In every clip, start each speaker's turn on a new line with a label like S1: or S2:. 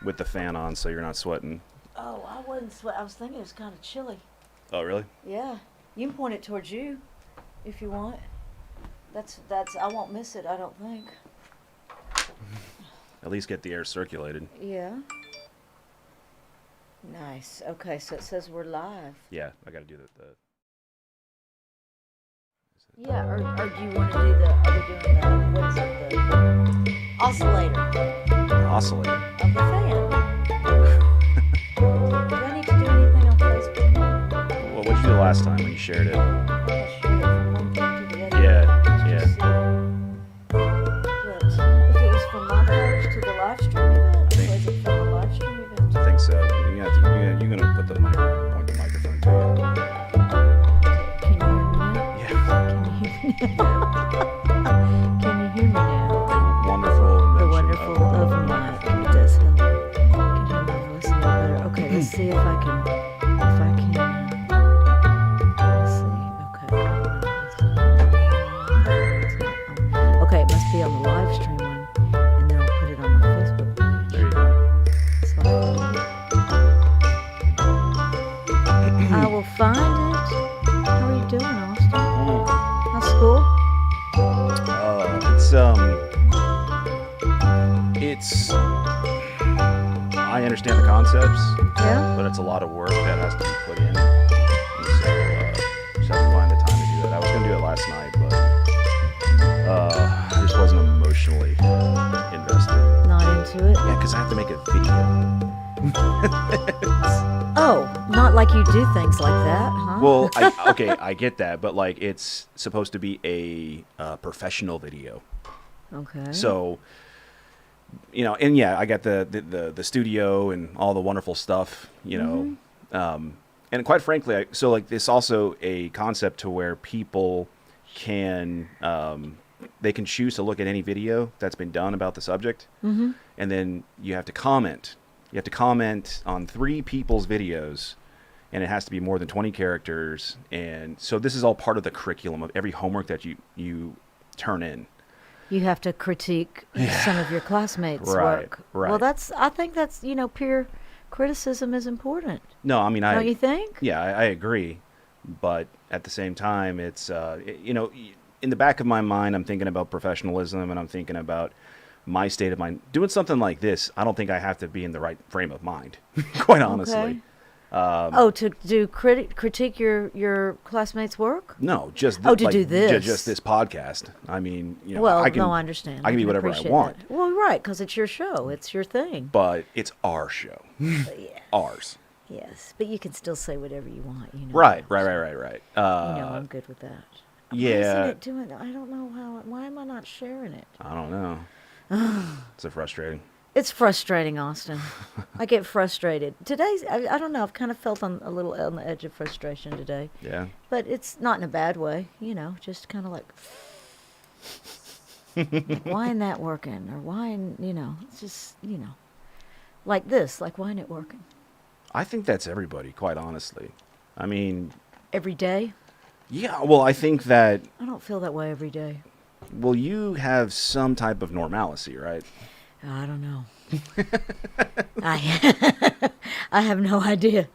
S1: with the fan on, so you're not sweating.
S2: Oh, I wasn't sweat. I was thinking it was kind of chilly.
S1: Oh, really?
S2: Yeah. You can point it towards you if you want. That's. I won't miss it, I don't think.
S1: At least get the air circulated.
S2: Yeah. Nice. Okay, so it says we're live.
S1: Yeah, I got to do that.
S2: Yeah, or do you want to do the, are we doing the, what is it, the oscillator
S1: Oscillator.
S2: of the fan? Do I need to do anything on Facebook?
S1: Well, what'd you do last time when you shared it?
S2: I shared it from one thing to the other.
S1: Yeah,
S2: Just to see. But if it was from my page to the live stream event, or was it from the live stream event?
S1: I think so. You're gonna put the point the microphone to you.
S2: Can you hear me now?
S1: Yeah.
S2: Can you hear me now? Can you hear me now?
S1: Wonderful invention.
S2: The wonderful of the mic. It does help. Can hear my voice a little better. Okay, let's see if I can. Let's see. Okay. Okay, it must be on the live stream one, and then I'll put it on my Facebook page.
S1: There you go.
S2: I will find it. How are you doing, Austin? How's school?
S1: It's I understand the concepts,
S2: Yeah?
S1: but it's a lot of work that has to be put in. And so just have to find the time to do that. I was gonna do it last night, but I just wasn't emotionally invested.
S2: Not into it?
S1: Yeah, because I have to make a video.
S2: Oh, not like you do things like that, huh?
S1: Well, I get that, but like it's supposed to be a professional video.
S2: Okay.
S1: So, and yeah, I got the studio and all the wonderful stuff, and quite frankly, this also a concept to where people can they can choose to look at any video that's been done about the subject, and then you have to comment. You have to comment on 3 people's videos, and it has to be more than 20 characters. And so this is all part of the curriculum of every homework that you turn in.
S2: You have to critique some of your classmates' work.
S1: Right.
S2: Well, I think that's, peer criticism is important.
S1: No, I mean,
S2: Don't you think?
S1: Yeah, I agree. But at the same time, it's, in the back of my mind, I'm thinking about professionalism, and I'm thinking about my state of mind. Doing something like this, I don't think I have to be in the right frame of mind, quite honestly.
S2: Okay. To do critique your classmates' work?
S1: No, just
S2: to do this.
S1: Just this podcast. I mean,
S2: Well,
S1: I can,
S2: no, I understand.
S1: I can be whatever I
S2: appreciate
S1: want.
S2: that. Well, right, because it's your show. It's your thing.
S1: But it's our show.
S2: Yeah.
S1: Ours.
S2: Yes, but you can still say whatever you want.
S1: Right.
S2: I'm good with that.
S1: Yeah.
S2: Why isn't it doing? I don't know why am I not sharing it?
S1: I don't know. It's frustrating.
S2: It's frustrating, Austin. I get frustrated. Today's, I don't know, I've kind of felt a little on the edge of frustration today.
S1: Yeah.
S2: But it's not in a bad way, just kind of like why ain't that working? Or why, it's just, like this, like why ain't it working?
S1: I think that's everybody, quite honestly. I mean...
S2: Every day?
S1: Yeah, well, I think that...
S2: I don't feel that way every day.
S1: Well, you have some type of normalcy, right?
S2: I don't know. I have no idea.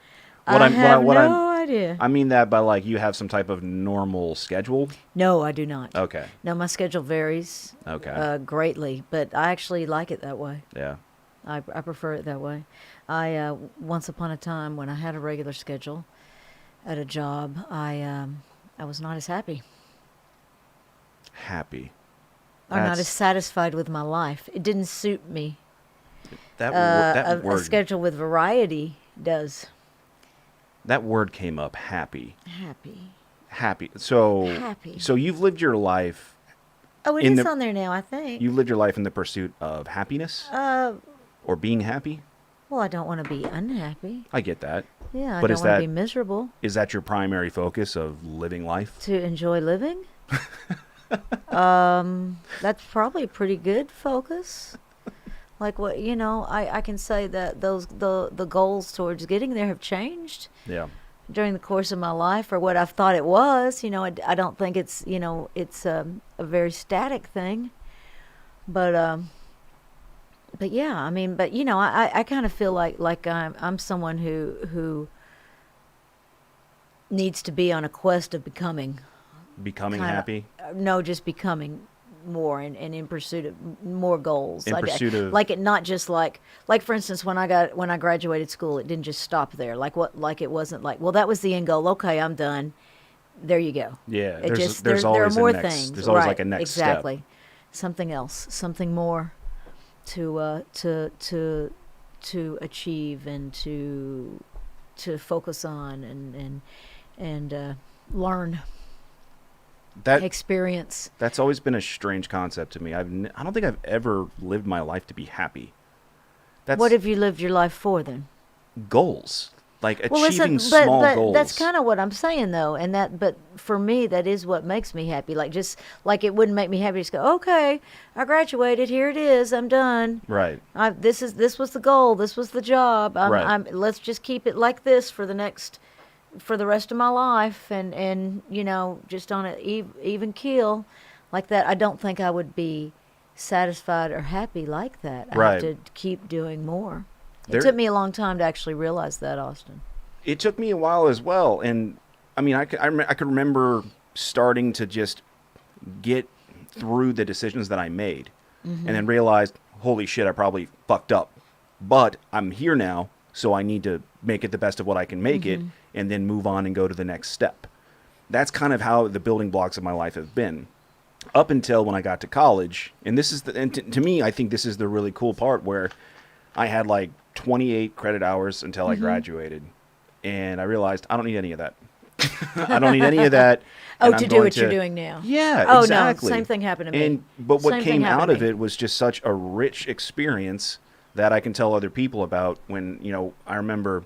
S2: I have no idea.
S1: I mean that by like you have some type of normal schedule?
S2: No, I do not.
S1: Okay.
S2: No, my schedule varies greatly, but I actually like it that way.
S1: Yeah.
S2: I prefer it that way. Once upon a time when I had a regular schedule at a job, I was not as happy.
S1: Happy.
S2: Or not as satisfied with my life. It didn't suit me.
S1: That word,
S2: a schedule with variety does.
S1: That word came up, happy.
S2: Happy.
S1: So
S2: Happy.
S1: So you've lived your life.
S2: Oh, it is on there now, I think.
S1: You've lived your life in the pursuit of happiness? Or being happy?
S2: Well, I don't want to be unhappy.
S1: I get that.
S2: Yeah, I don't want to be miserable.
S1: Is that your primary focus of living life?
S2: To enjoy living? That's probably a pretty good focus. Like what, I can say that the goals towards getting there have changed.
S1: Yeah.
S2: During the course of my life, or what I've thought it was. I don't think it's it's a very static thing, but but yeah, I mean, but I kind of feel like I'm someone who needs to be on a quest of becoming
S1: Becoming
S2: kind
S1: happy
S2: of no, just becoming more and in pursuit of more goals.
S1: in pursuit of.
S2: Like it not just like for instance when I graduated school, it didn't just stop there. Like it wasn't like, well, that was the end goal. Okay, I'm done. There you go.
S1: Yeah,
S2: It just
S1: there's
S2: there are
S1: always
S2: more
S1: a next.
S2: things.
S1: There's always
S2: right,
S1: like a next step.
S2: exactly. Something else, something more to achieve and to focus on and learn,
S1: That
S2: experience.
S1: that's always been a strange concept to me. I don't think I've ever lived my life to be happy. That's
S2: What have you lived your life for then?
S1: goals, like
S2: Well, listen,
S1: achieving small
S2: but
S1: goals.
S2: that's kind of what I'm saying though, and but for me, that is what makes me happy. Like just like it wouldn't make me happy to just go, okay, I graduated, here it is, I'm done.
S1: Right.
S2: This was the goal, this was the job.
S1: Right.
S2: Let's just keep it like this for the rest of my life, and just on an even keel, like that. I don't think I would be satisfied or happy like that. I
S1: Right.
S2: have to keep doing more.
S1: There-
S2: It took me a long time to actually realize that, Austin.
S1: It took me a while as well, and I mean, I could remember starting to just get through the decisions that I made, and then realized, holy shit, I probably fucked up, but I'm here now, so I need to make it the best of what I can make it, and then move on and go to the next step. That's kind of how the building blocks of my life have been, up until when I got to college. And this is to me, I think this is the really cool part where I had like 28 credit hours until I graduated, and I realized I don't need any of that. I don't need any of that.
S2: Oh,
S1: and I'm
S2: to do
S1: going
S2: what you're doing now.
S1: Yeah,
S2: Oh,
S1: exactly.
S2: no, same thing happened to me.
S1: But what
S2: Same
S1: came
S2: thing happened
S1: out
S2: to
S1: of
S2: me.
S1: it was just such a rich experience that I can tell other people about. When, I remember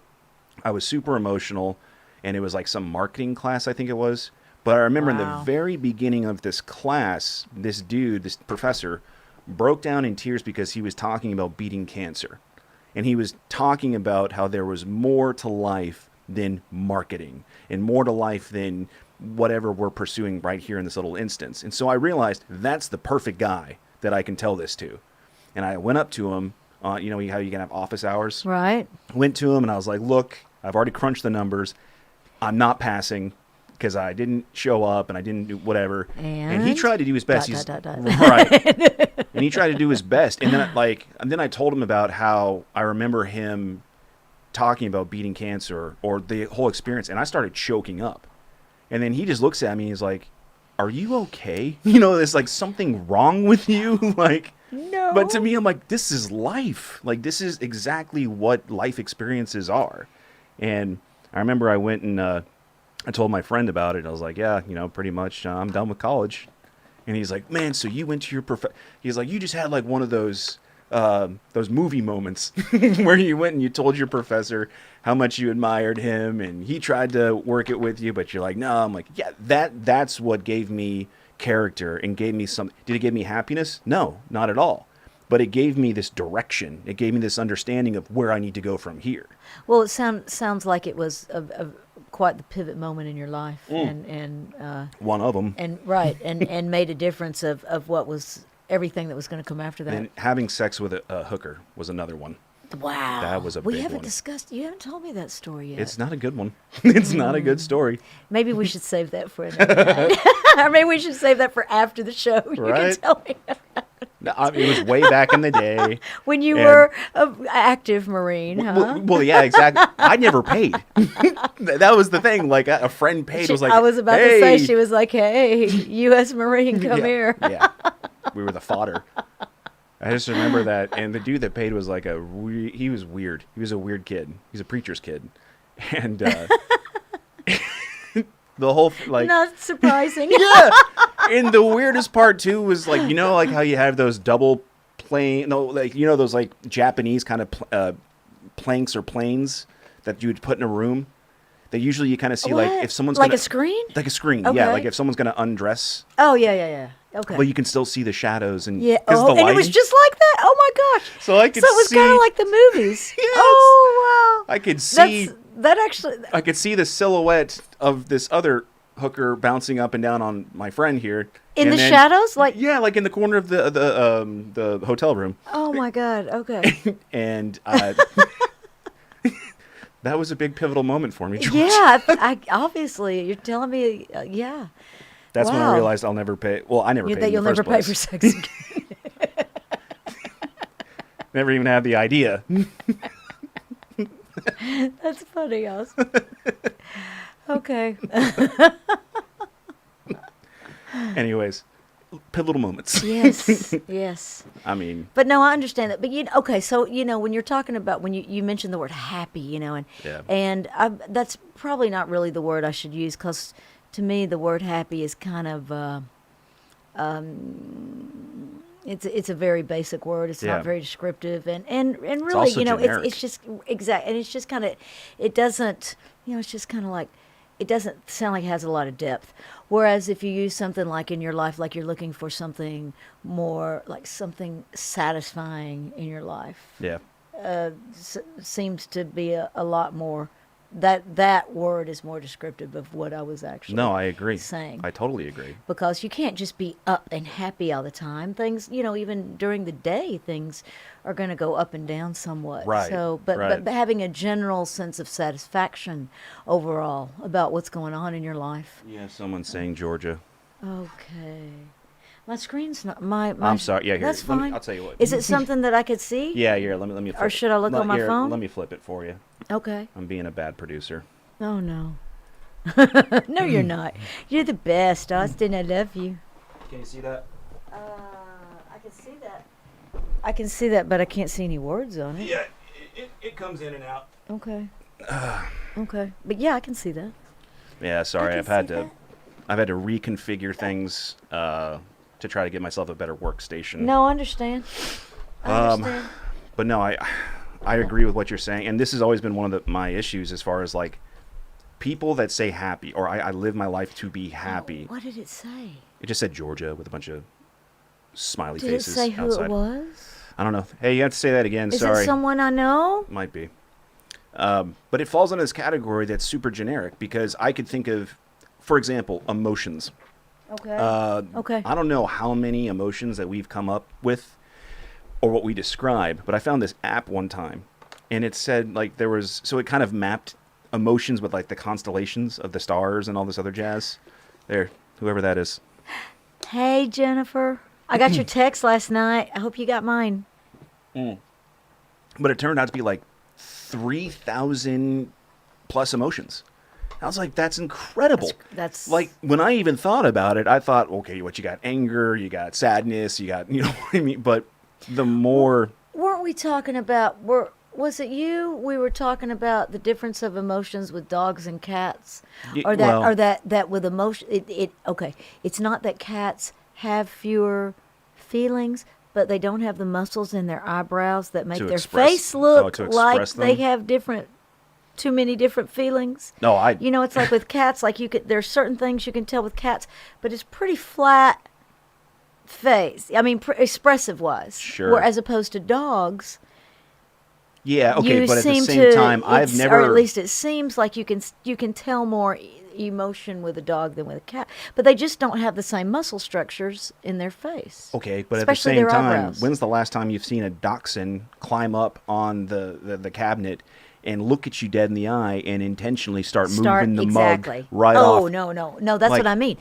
S1: I was super emotional, and it was like some marketing class, I think it was. But I remember in the
S2: Wow.
S1: very beginning of this class, this professor, broke down in tears because he was talking about beating cancer. And he was talking about how there was more to life than marketing, and more to life than whatever we're pursuing right here in this little instance. And so I realized that's the perfect guy that I can tell this to. And I went up to him, how you can have office hours.
S2: Right.
S1: Went to him and I was like, look, I've already crunched the numbers. I'm not passing because I didn't show up and I didn't do whatever. And he
S2: And?
S1: tried to do his best.
S2: Dot.
S1: Right. And he tried to do his best. And then I told him about how I remember him talking about beating cancer or the whole experience. And I started choking up. And then he just looks at me and he's like, are you okay? There's like something wrong with you. Like,
S2: No.
S1: but to me, I'm like, this is life. Like, this is exactly what life experiences are. And I remember I went and I told my friend about it. I was like, yeah, pretty much I'm done with college. And he's like, man, so you went to your he's like, you just had like one of those movie moments where you went and you told your professor how much you admired him, and he tried to work it with you, but you're like, no. I'm like, yeah, that's what gave me character and gave me some. Did it give me happiness? No, not at all. But it gave me this direction. It gave me this understanding of where I need to go from here.
S2: Well, it sounds like it was quite the pivot moment in your life, and
S1: One of them.
S2: and right, and made a difference of what was everything that was going to come after that.
S1: And having sex with a hooker was another one.
S2: Wow,
S1: That was a
S2: we
S1: big
S2: haven't
S1: one.
S2: discussed. You haven't told me that story yet.
S1: It's not a good one. It's not a good story.
S2: Maybe we should save that for another night. Or maybe we should save that for after the show. You
S1: Right.
S2: can tell me
S1: No, it was way back in the day.
S2: when you
S1: And-
S2: were an active Marine, huh?
S1: Well, yeah, exactly. I never paid. That was the thing. Like a friend paid. Was like,
S2: I was about
S1: hey.
S2: to say, she was like, "Hey, U.S. Marine, come
S1: Yeah,
S2: here."
S1: Yeah, we were the fodder. I just remember that, and the dude that paid was like he was weird. He was a weird kid. He's a preacher's kid, and the whole like
S2: Not surprising.
S1: yeah. And the weirdest part too was like like how you have those double plane, those like Japanese kind of planks or planes that you would put in a room. That usually you kind of see like
S2: What?
S1: if someone's
S2: Like
S1: gonna,
S2: a screen?
S1: like a screen,
S2: Okay.
S1: yeah, like if someone's gonna undress,
S2: Oh yeah. Okay.
S1: but you can still see the shadows and
S2: yeah.
S1: 'cause
S2: Oh,
S1: the
S2: and it was
S1: lighting.
S2: just like that. Oh my gosh.
S1: So I could
S2: So it was
S1: see-
S2: kind of like the movies.
S1: Yes.
S2: Oh wow.
S1: I could see
S2: That actually.
S1: I could see the silhouette of this other hooker bouncing up and down on my friend here.
S2: In
S1: and
S2: the
S1: then-
S2: shadows? Like,
S1: Yeah, like in the corner of the hotel room.
S2: oh my God. Okay.
S1: And that was a big pivotal moment for me, George.
S2: Yeah. I obviously, you're telling me, yeah.
S1: That's when I
S2: Wow.
S1: realized I'll never pay. Well, I never paid
S2: That
S1: in
S2: you'll
S1: the
S2: never
S1: first
S2: pay
S1: place.
S2: for sex again.
S1: Never even had the idea.
S2: That's funny, Austin. Okay.
S1: Anyways, pivotal moments.
S2: Yes. Yes.
S1: I mean,
S2: But no, I understand that. But okay, so when you're talking about when you mentioned the word happy, and
S1: Yeah.
S2: and that's probably not really the word I should use because to me the word happy is kind of it's a very basic word. It's
S1: Yeah.
S2: not very descriptive and really
S1: also
S2: it's
S1: generic.
S2: just exact and it's just kind of it doesn't it's just kind of like it doesn't sound like it has a lot of depth. Whereas if you use something like in your life, like you're looking for something more, like something satisfying in your life,
S1: yeah.
S2: seems to be a lot more. That word is more descriptive of what I was actually
S1: No, I agree.
S2: saying.
S1: I totally agree.
S2: Because you can't just be up and happy all the time. Things, even during the day, things are going to go up and down somewhat.
S1: Right,
S2: So,
S1: right.
S2: but having a general sense of satisfaction overall about what's going on in your life.
S1: Yeah, someone's saying Georgia.
S2: Okay. My screen's not my.
S1: I'm sorry. Yeah, here.
S2: That's
S1: let me-
S2: fine.
S1: I'll tell you what.
S2: Is it something that I could see?
S1: Yeah, here. Let me. Flip
S2: Or should I look on my
S1: here,
S2: phone?
S1: Let me flip it for you.
S2: Okay.
S1: I'm being a bad producer.
S2: Oh no. No, you're not. You're the best, Austin. I love you.
S1: Can you see that?
S2: I can see that. I can see that, but I can't see any words on it.
S1: Yeah, it comes in and out.
S2: Okay. Okay. But yeah, I can see that.
S1: Yeah, sorry.
S2: can
S1: I've had
S2: see
S1: to
S2: that.
S1: I've had to reconfigure things to try to get myself a better workstation.
S2: No, I understand. I understand.
S1: But no, I agree with what you're saying, and this has always been one of my issues as far as like people that say happy or I live my life to be happy.
S2: What did it say?
S1: It just said Georgia with a bunch of smiley
S2: Did it
S1: faces
S2: say who
S1: outside.
S2: it was?
S1: I don't know. Hey, you have to say that again.
S2: Is
S1: Sorry.
S2: it someone I know?
S1: Might be. But it falls under this category that's super generic because I could think of, for example, emotions.
S2: Okay. Okay.
S1: I don't know how many emotions that we've come up with or what we describe, but I found this app one time and it said like there was, so it kind of mapped emotions with like the constellations of the stars and all this other jazz. There, whoever that is.
S2: Hey, Jennifer. I got your text last night. I hope you got mine.
S1: But it turned out to be like 3,000 plus emotions. I was like, that's incredible.
S2: That's
S1: Like, when I even thought about it, I thought, okay, what you got? Anger, you got sadness, you got, you know what I mean? But the more,
S2: Weren't we talking about? Was it you? We were talking about the difference of emotions with dogs and cats, or that with emotion. Okay. It's not that cats have fewer feelings, but they don't have the muscles in their eyebrows that make
S1: To
S2: their
S1: express-
S2: face look
S1: to
S2: like
S1: express
S2: they
S1: them?
S2: have too many different feelings.
S1: no,
S2: It's like with cats, like there's certain things you can tell with cats, but it's pretty flat face. I mean, expressive wise.
S1: Sure.
S2: Where as opposed to dogs,
S1: yeah, okay,
S2: you
S1: but at the
S2: seem
S1: same
S2: to,
S1: time, I've
S2: it's-
S1: never,
S2: or at least it seems like you can tell more emotion with a dog than with a cat, but they just don't have the same muscle structures in their face.
S1: okay, but
S2: especially
S1: at the same
S2: their
S1: time,
S2: eyebrows.
S1: when's the last time you've seen a dachshund climb up on the cabinet and look at you dead in the eye and intentionally start moving the
S2: exactly.
S1: mug right
S2: oh,
S1: off?
S2: no, that's
S1: Like-
S2: what I mean.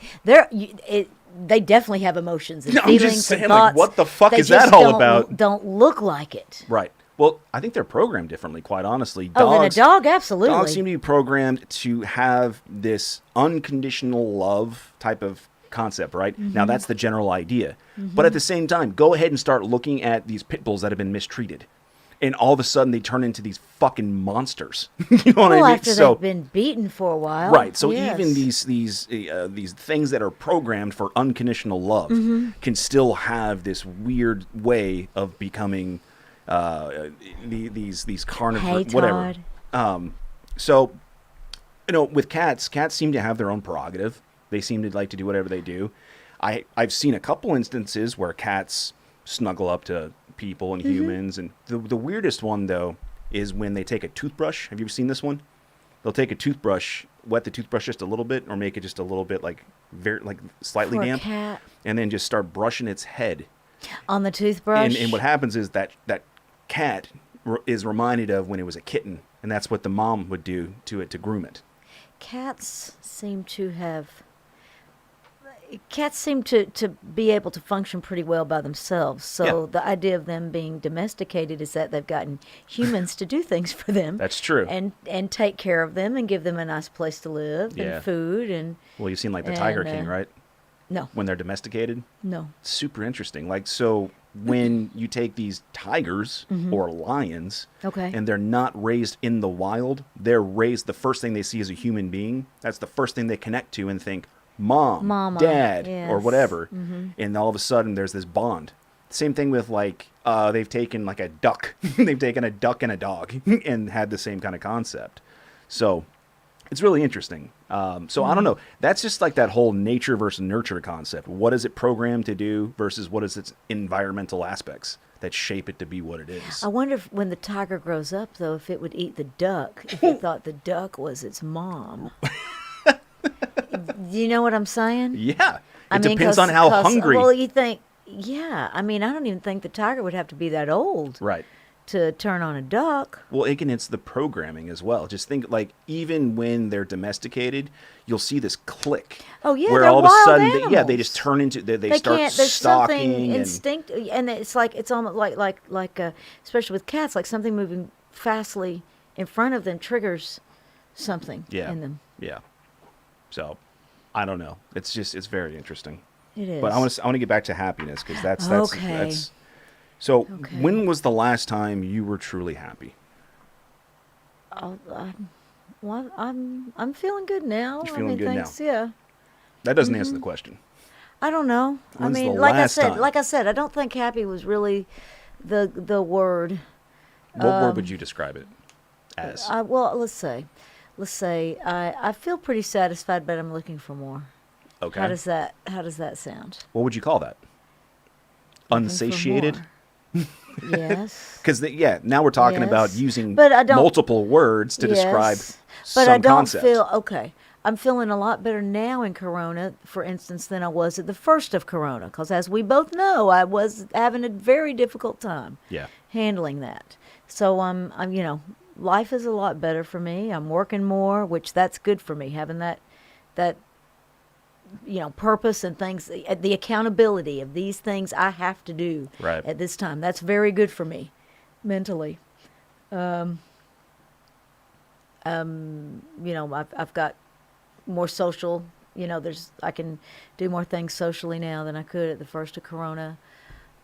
S2: They definitely have emotions and
S1: No, I'm
S2: feelings
S1: just saying,
S2: and
S1: like,
S2: thoughts.
S1: what the fuck
S2: They
S1: is that
S2: just
S1: all
S2: don't-
S1: about?
S2: Don't look like it.
S1: Right. Well, I think they're programmed differently, quite honestly.
S2: Oh, then a dog, absolutely.
S1: Dogs seem to be programmed to have this unconditional love type of concept, right?
S2: Mm-hmm.
S1: Now, that's the general idea. But at the same time, go ahead and start looking at these pit bulls that have been mistreated. And all of a sudden, they turn into these fucking monsters. You know what
S2: well,
S1: I mean?
S2: after
S1: So,
S2: they've been beaten for a while.
S1: right. So
S2: yes.
S1: even these things that are programmed for unconditional love
S2: Mm-hmm.
S1: can still have this weird way of becoming these carnivore,
S2: Hey,
S1: whatever.
S2: Todd.
S1: So, with cats seem to have their own prerogative. They seem to like to do whatever they do. I've seen a couple instances where cats snuggle up to people and humans, and the weirdest one though is when they take a toothbrush. Have you ever seen this one? They'll take a toothbrush wet the toothbrush just a little bit, or make it just a little bit like slightly
S2: For a
S1: damp,
S2: cat.
S1: and then just start brushing its head.
S2: On the toothbrush.
S1: And what happens is that cat is reminded of when it was a kitten, and that's what the mom would do to it to groom it.
S2: Cats seem to be able to function pretty well by themselves. So the idea of them being domesticated is that they've gotten humans to do things for them.
S1: That's true.
S2: And take care of them and give them a nice place to live and food and.
S1: Well, you've seen like the Tiger King, right?
S2: No.
S1: When they're domesticated?
S2: No.
S1: Super interesting. Like, so when you take these tigers or lions, and they're not raised in the wild, they're raised, the first thing they see is a human being. That's the first thing they connect to and think, Mama, Dad, or whatever. And all of a sudden there's this bond. Same thing with like, they've taken like a duck. They've taken a duck and a dog and had the same kind of concept. So it's really interesting. So I don't know. That's just like that whole nature versus nurture concept. What is it programmed to do versus what is its environmental aspects that shape it to be what it is?
S2: I wonder if when the tiger grows up, though, if it would eat the duck, if it thought the duck was its mom. Do you know what I'm saying?
S1: Yeah. It depends on how hungry.
S2: Well, you think, I mean, I don't even think the tiger would have to be that old.
S1: Right.
S2: To turn on a duck.
S1: Well, again, it's the programming as well. Just think, like, even when they're domesticated, you'll see this click.
S2: Oh yeah,
S1: where
S2: they're
S1: all of a
S2: wild
S1: sudden,
S2: animals.
S1: they just turn into they
S2: They
S1: start
S2: can't. There's
S1: stalking
S2: something
S1: and
S2: instinct, and it's almost like especially with cats, like something moving fastly in front of them triggers something in them.
S1: Yeah. So, I don't know. It's very interesting.
S2: It is.
S1: But I want to get back to happiness because that's. So, when was the last time you were truly happy?
S2: Well, I'm feeling good now.
S1: You're feeling good now.
S2: Yeah.
S1: That doesn't answer the question.
S2: I don't know.
S1: When's
S2: I mean,
S1: the
S2: like
S1: last time?
S2: I said, I don't think happy was really the word.
S1: What word would you describe it as?
S2: Well, let's say I feel pretty satisfied, but I'm looking for more.
S1: Okay.
S2: How does that sound?
S1: What would you call that? Unsatiated?
S2: Yes.
S1: Because now we're talking about using multiple words to describe
S2: but
S1: some
S2: I don't
S1: concept.
S2: I'm feeling a lot better now in Corona, for instance, than I was at the first of Corona. Because as we both know, I was having a very difficult time handling that. So life is a lot better for me. I'm working more, which that's good for me, having that purpose and things, the accountability of these things I have to do at this time. That's very good for me mentally. I've got more social, I can do more things socially now than I could at the first of Corona.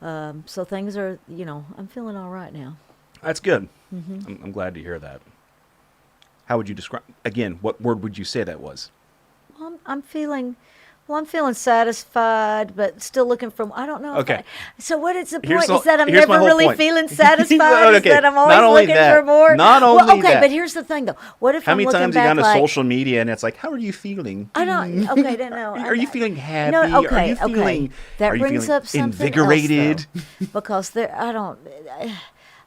S2: So things are, I'm feeling all right now.
S1: That's good. I'm glad to hear that. How would you describe, again, what word would you say that was?
S2: Well, I'm feeling satisfied, but still looking for. I don't know.
S1: Okay.
S2: So what is the point? Is that I'm
S1: here's my
S2: never
S1: whole
S2: really
S1: point.
S2: feeling satisfied?
S1: No, okay.
S2: Is that I'm always
S1: Not only
S2: looking
S1: that.
S2: for more?
S1: Not only
S2: okay,
S1: that.
S2: but here's the thing, though. What if
S1: How
S2: I'm
S1: many
S2: looking
S1: times you
S2: back
S1: gone to
S2: like,
S1: social media and it's like, how are you feeling?
S2: I don't. Okay, I don't know.
S1: Are you feeling happy?
S2: No, okay,
S1: are you feeling,
S2: That
S1: are you
S2: brings
S1: feeling
S2: up something
S1: invigorated?
S2: else, though, because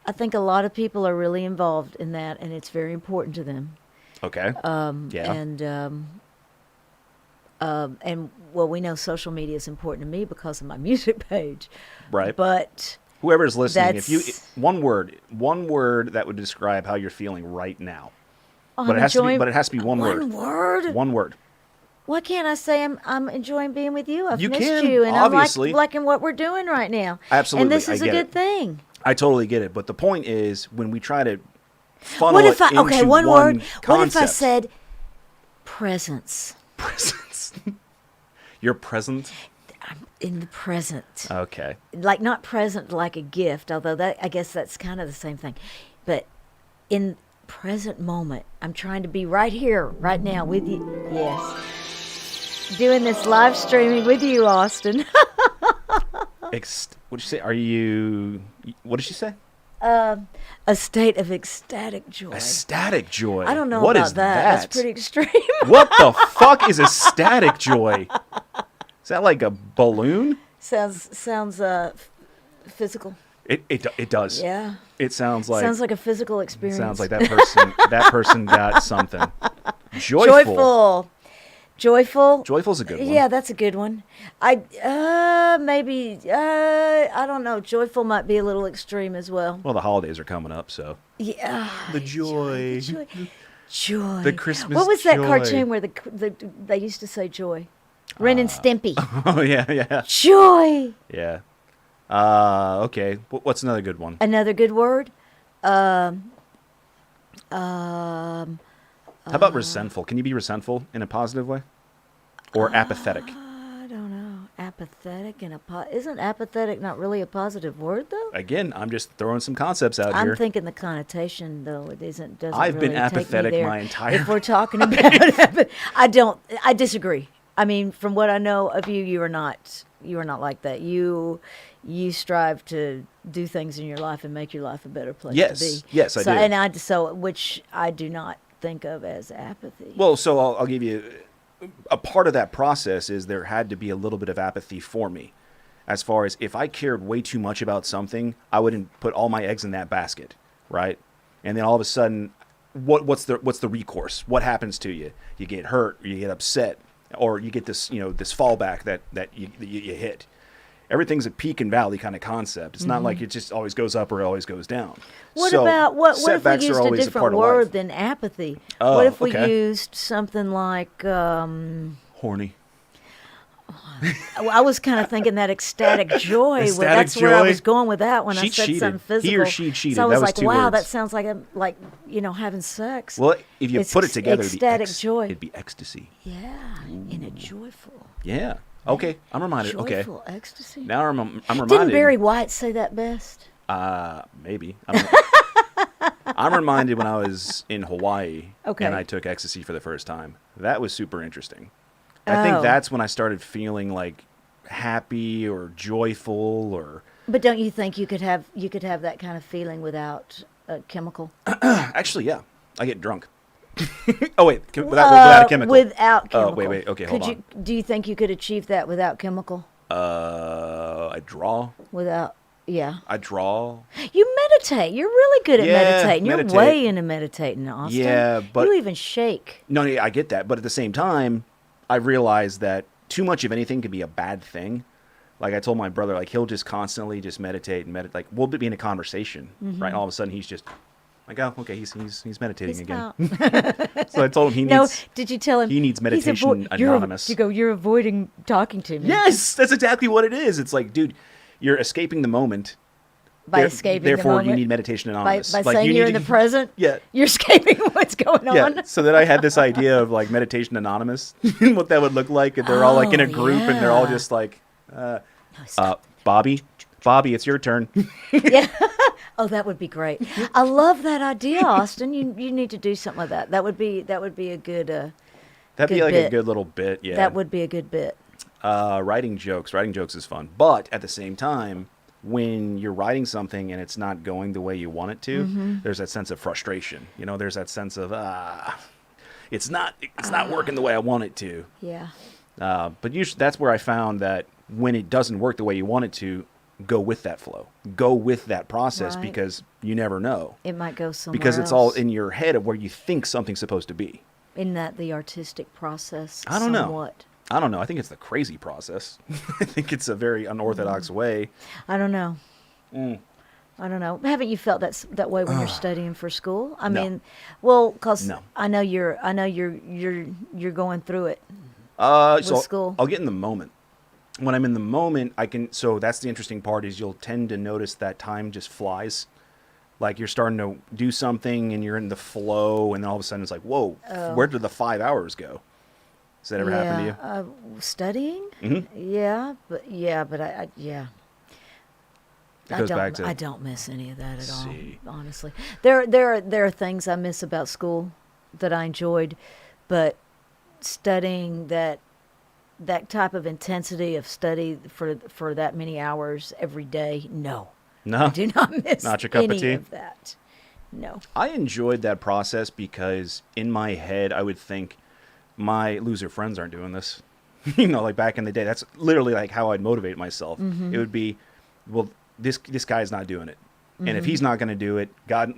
S2: I think a lot of people are really involved in that, and it's very important to them.
S1: Okay.
S2: And well, we know social media is important to me because of my music page.
S1: Right.
S2: But
S1: whoever's listening, if you one word that would describe how you're feeling right now. But it has to be one word.
S2: One word.
S1: One word.
S2: Why can't I say I'm enjoying being with you? I've
S1: You
S2: missed
S1: can,
S2: you, and
S1: obviously.
S2: I'm liking what we're doing right now.
S1: Absolutely,
S2: and this is
S1: I
S2: a
S1: get
S2: good
S1: it.
S2: thing.
S1: I totally get it, but the point is when we try to funnel
S2: What if
S1: it into
S2: one word?
S1: concept.
S2: What if I said presence?
S1: Presence. You're present?
S2: I'm in the present.
S1: Okay.
S2: Like not present like a gift, although I guess that's kind of the same thing. But in present moment, I'm trying to be right here, right now with you. Yes. Doing this live streaming with you, Austin.
S1: What did you say? What did she say?
S2: A state of ecstatic joy.
S1: Ecstatic joy.
S2: I don't know
S1: what
S2: about
S1: is
S2: that. That's pretty extreme.
S1: What the fuck is ecstatic joy? Is that like a balloon?
S2: Sounds physical.
S1: It does.
S2: Yeah.
S1: It sounds like
S2: a physical experience.
S1: Sounds like that person got something Joyful.
S2: Joyful.
S1: Joyful's a good one.
S2: Yeah, that's a good one. Maybe I don't know. Joyful might be a little extreme as well.
S1: Well, the holidays are coming up, so.
S2: Yeah.
S1: The joy.
S2: Joy.
S1: The Christmas
S2: What was that
S1: joy.
S2: cartoon where they used to say joy? Ren and Stimpy.
S1: Oh, yeah.
S2: Joy.
S1: Yeah. Okay. What's another good one?
S2: Another good word.
S1: How about resentful? Can you be resentful in a positive way? Or apathetic?
S2: I don't know. Apathetic and isn't apathetic not really a positive word though?
S1: Again, I'm just throwing some concepts out
S2: I'm
S1: here.
S2: thinking the connotation though it doesn't
S1: I've
S2: really
S1: been
S2: take me
S1: apathetic
S2: there.
S1: my entire
S2: If we're talking about I disagree. I mean, from what I know of you, you are not like that. You strive to do things in your life and make your life a better place to be.
S1: Yes, I do.
S2: And which I do not think of as apathy.
S1: Well, so I'll give you a part of that process is there had to be a little bit of apathy for me. As far as if I cared way too much about something, I wouldn't put all my eggs in that basket, right? And then all of a sudden, what's the recourse? What happens to you? You get hurt, or you get upset, or you get this this fallback that you hit. Everything's a peak and valley kind of concept. It's not like it just always goes up or it always goes down.
S2: What
S1: So
S2: about what if we
S1: setbacks are
S2: used a
S1: always
S2: different
S1: part of
S2: word
S1: life.
S2: than apathy?
S1: Oh,
S2: What if we
S1: okay.
S2: used something like
S1: Horny.
S2: I was kind of thinking that ecstatic joy.
S1: Ecstatic
S2: That's where I
S1: joy?
S2: was going with that when I
S1: She
S2: said
S1: cheated.
S2: something physical.
S1: He or she cheated.
S2: So I was
S1: That was
S2: like,
S1: two
S2: wow,
S1: words.
S2: that sounds like having sex.
S1: Well, if you
S2: It's
S1: put it together,
S2: ecstatic joy.
S1: it'd be ecstasy.
S2: Yeah, in a joyful.
S1: Yeah. Okay. I'm reminded. Okay.
S2: Joyful ecstasy.
S1: Now I'm reminded.
S2: Didn't Barry White say that best?
S1: Maybe. I'm reminded when I was in Hawaii
S2: Okay.
S1: and I took ecstasy for the first time. That was super interesting. I think
S2: Oh.
S1: that's when I started feeling like happy or joyful or
S2: But don't you think you could have that kind of feeling without a chemical?
S1: actually, yeah. I get drunk. Oh wait, without a chemical.
S2: Without chemical.
S1: Oh, wait. Okay, hold on.
S2: Do you think you could achieve that without chemical?
S1: I draw.
S2: Yeah.
S1: I draw.
S2: You meditate. You're really good at
S1: Yeah,
S2: meditating. You're
S1: meditate.
S2: way into meditating, Austin.
S1: Yeah, but-
S2: you even shake.
S1: No, I get that, but at the same time, I realized that too much of anything can be a bad thing. Like I told my brother, like he'll just constantly just meditate. Like we'll be in a conversation, right? And all of a sudden he's just like, oh, okay, he's meditating
S2: He's
S1: again.
S2: out.
S1: So I told him he
S2: No,
S1: needs.
S2: did you tell him
S1: he needs meditation anonymous.
S2: You're avoiding talking to me.
S1: Yes, that's exactly what it is. It's like, dude, you're escaping the moment.
S2: By escaping
S1: Therefore,
S2: the moment.
S1: you need meditation anonymous.
S2: By
S1: Like,
S2: saying
S1: you
S2: you're
S1: need
S2: in
S1: to-
S2: the present.
S1: Yeah.
S2: You're escaping what's going
S1: Yeah,
S2: on.
S1: so then I had this idea of like meditation anonymous and what that would look like if they're all like in a group and they're all
S2: yeah.
S1: just like,
S2: Stop.
S1: Bobby, it's your turn.
S2: Yeah. Oh, that would be great. I love that idea, Austin. You need to do something like that. That would be a good.
S1: That'd be
S2: Good
S1: like
S2: bit.
S1: a good little bit. Yeah.
S2: That would be a good bit.
S1: Writing jokes is fun, but at the same time, when you're writing something and it's not going the way you want it to, there's that sense of frustration. There's that sense of it's not working the way I want it to.
S2: Yeah.
S1: But usually that's where I found that when it doesn't work the way you want it to, go with that flow, go with that process,
S2: Right.
S1: because you never know.
S2: It might go somewhere
S1: Because it's
S2: else.
S1: all in your head of where you think something's supposed to be.
S2: Isn't that the artistic process?
S1: I don't know.
S2: somewhat?
S1: I don't know. I think it's the crazy process. I think it's a very unorthodox way.
S2: I don't know. I don't know. Haven't you felt that way when you're studying for school? I
S1: No.
S2: mean, well, because
S1: No.
S2: I know you're going through it.
S1: So
S2: school.
S1: I'll get in the moment. When I'm in the moment, I can. So that's the interesting part is you'll tend to notice that time just flies. Like you're starting to do something and you're in the flow, and then all of a sudden it's like, whoa, where did the 5 hours go? Has that ever happened to you?
S2: Studying?
S1: Mhm.
S2: Yeah, but I
S1: It goes back to
S2: I don't miss any of that at
S1: See.
S2: all. Honestly, there are things I miss about school that I enjoyed, but studying that type of intensity of study for that many hours every day, no,
S1: no.
S2: I do not miss
S1: Not your cup of
S2: any
S1: tea?
S2: of that. No.
S1: I enjoyed that process because in my head I would think my loser friends aren't doing this. Like back in the day, that's literally like how I'd motivate myself. It would be, well, this guy's not doing it. And if he's not going to do it, God,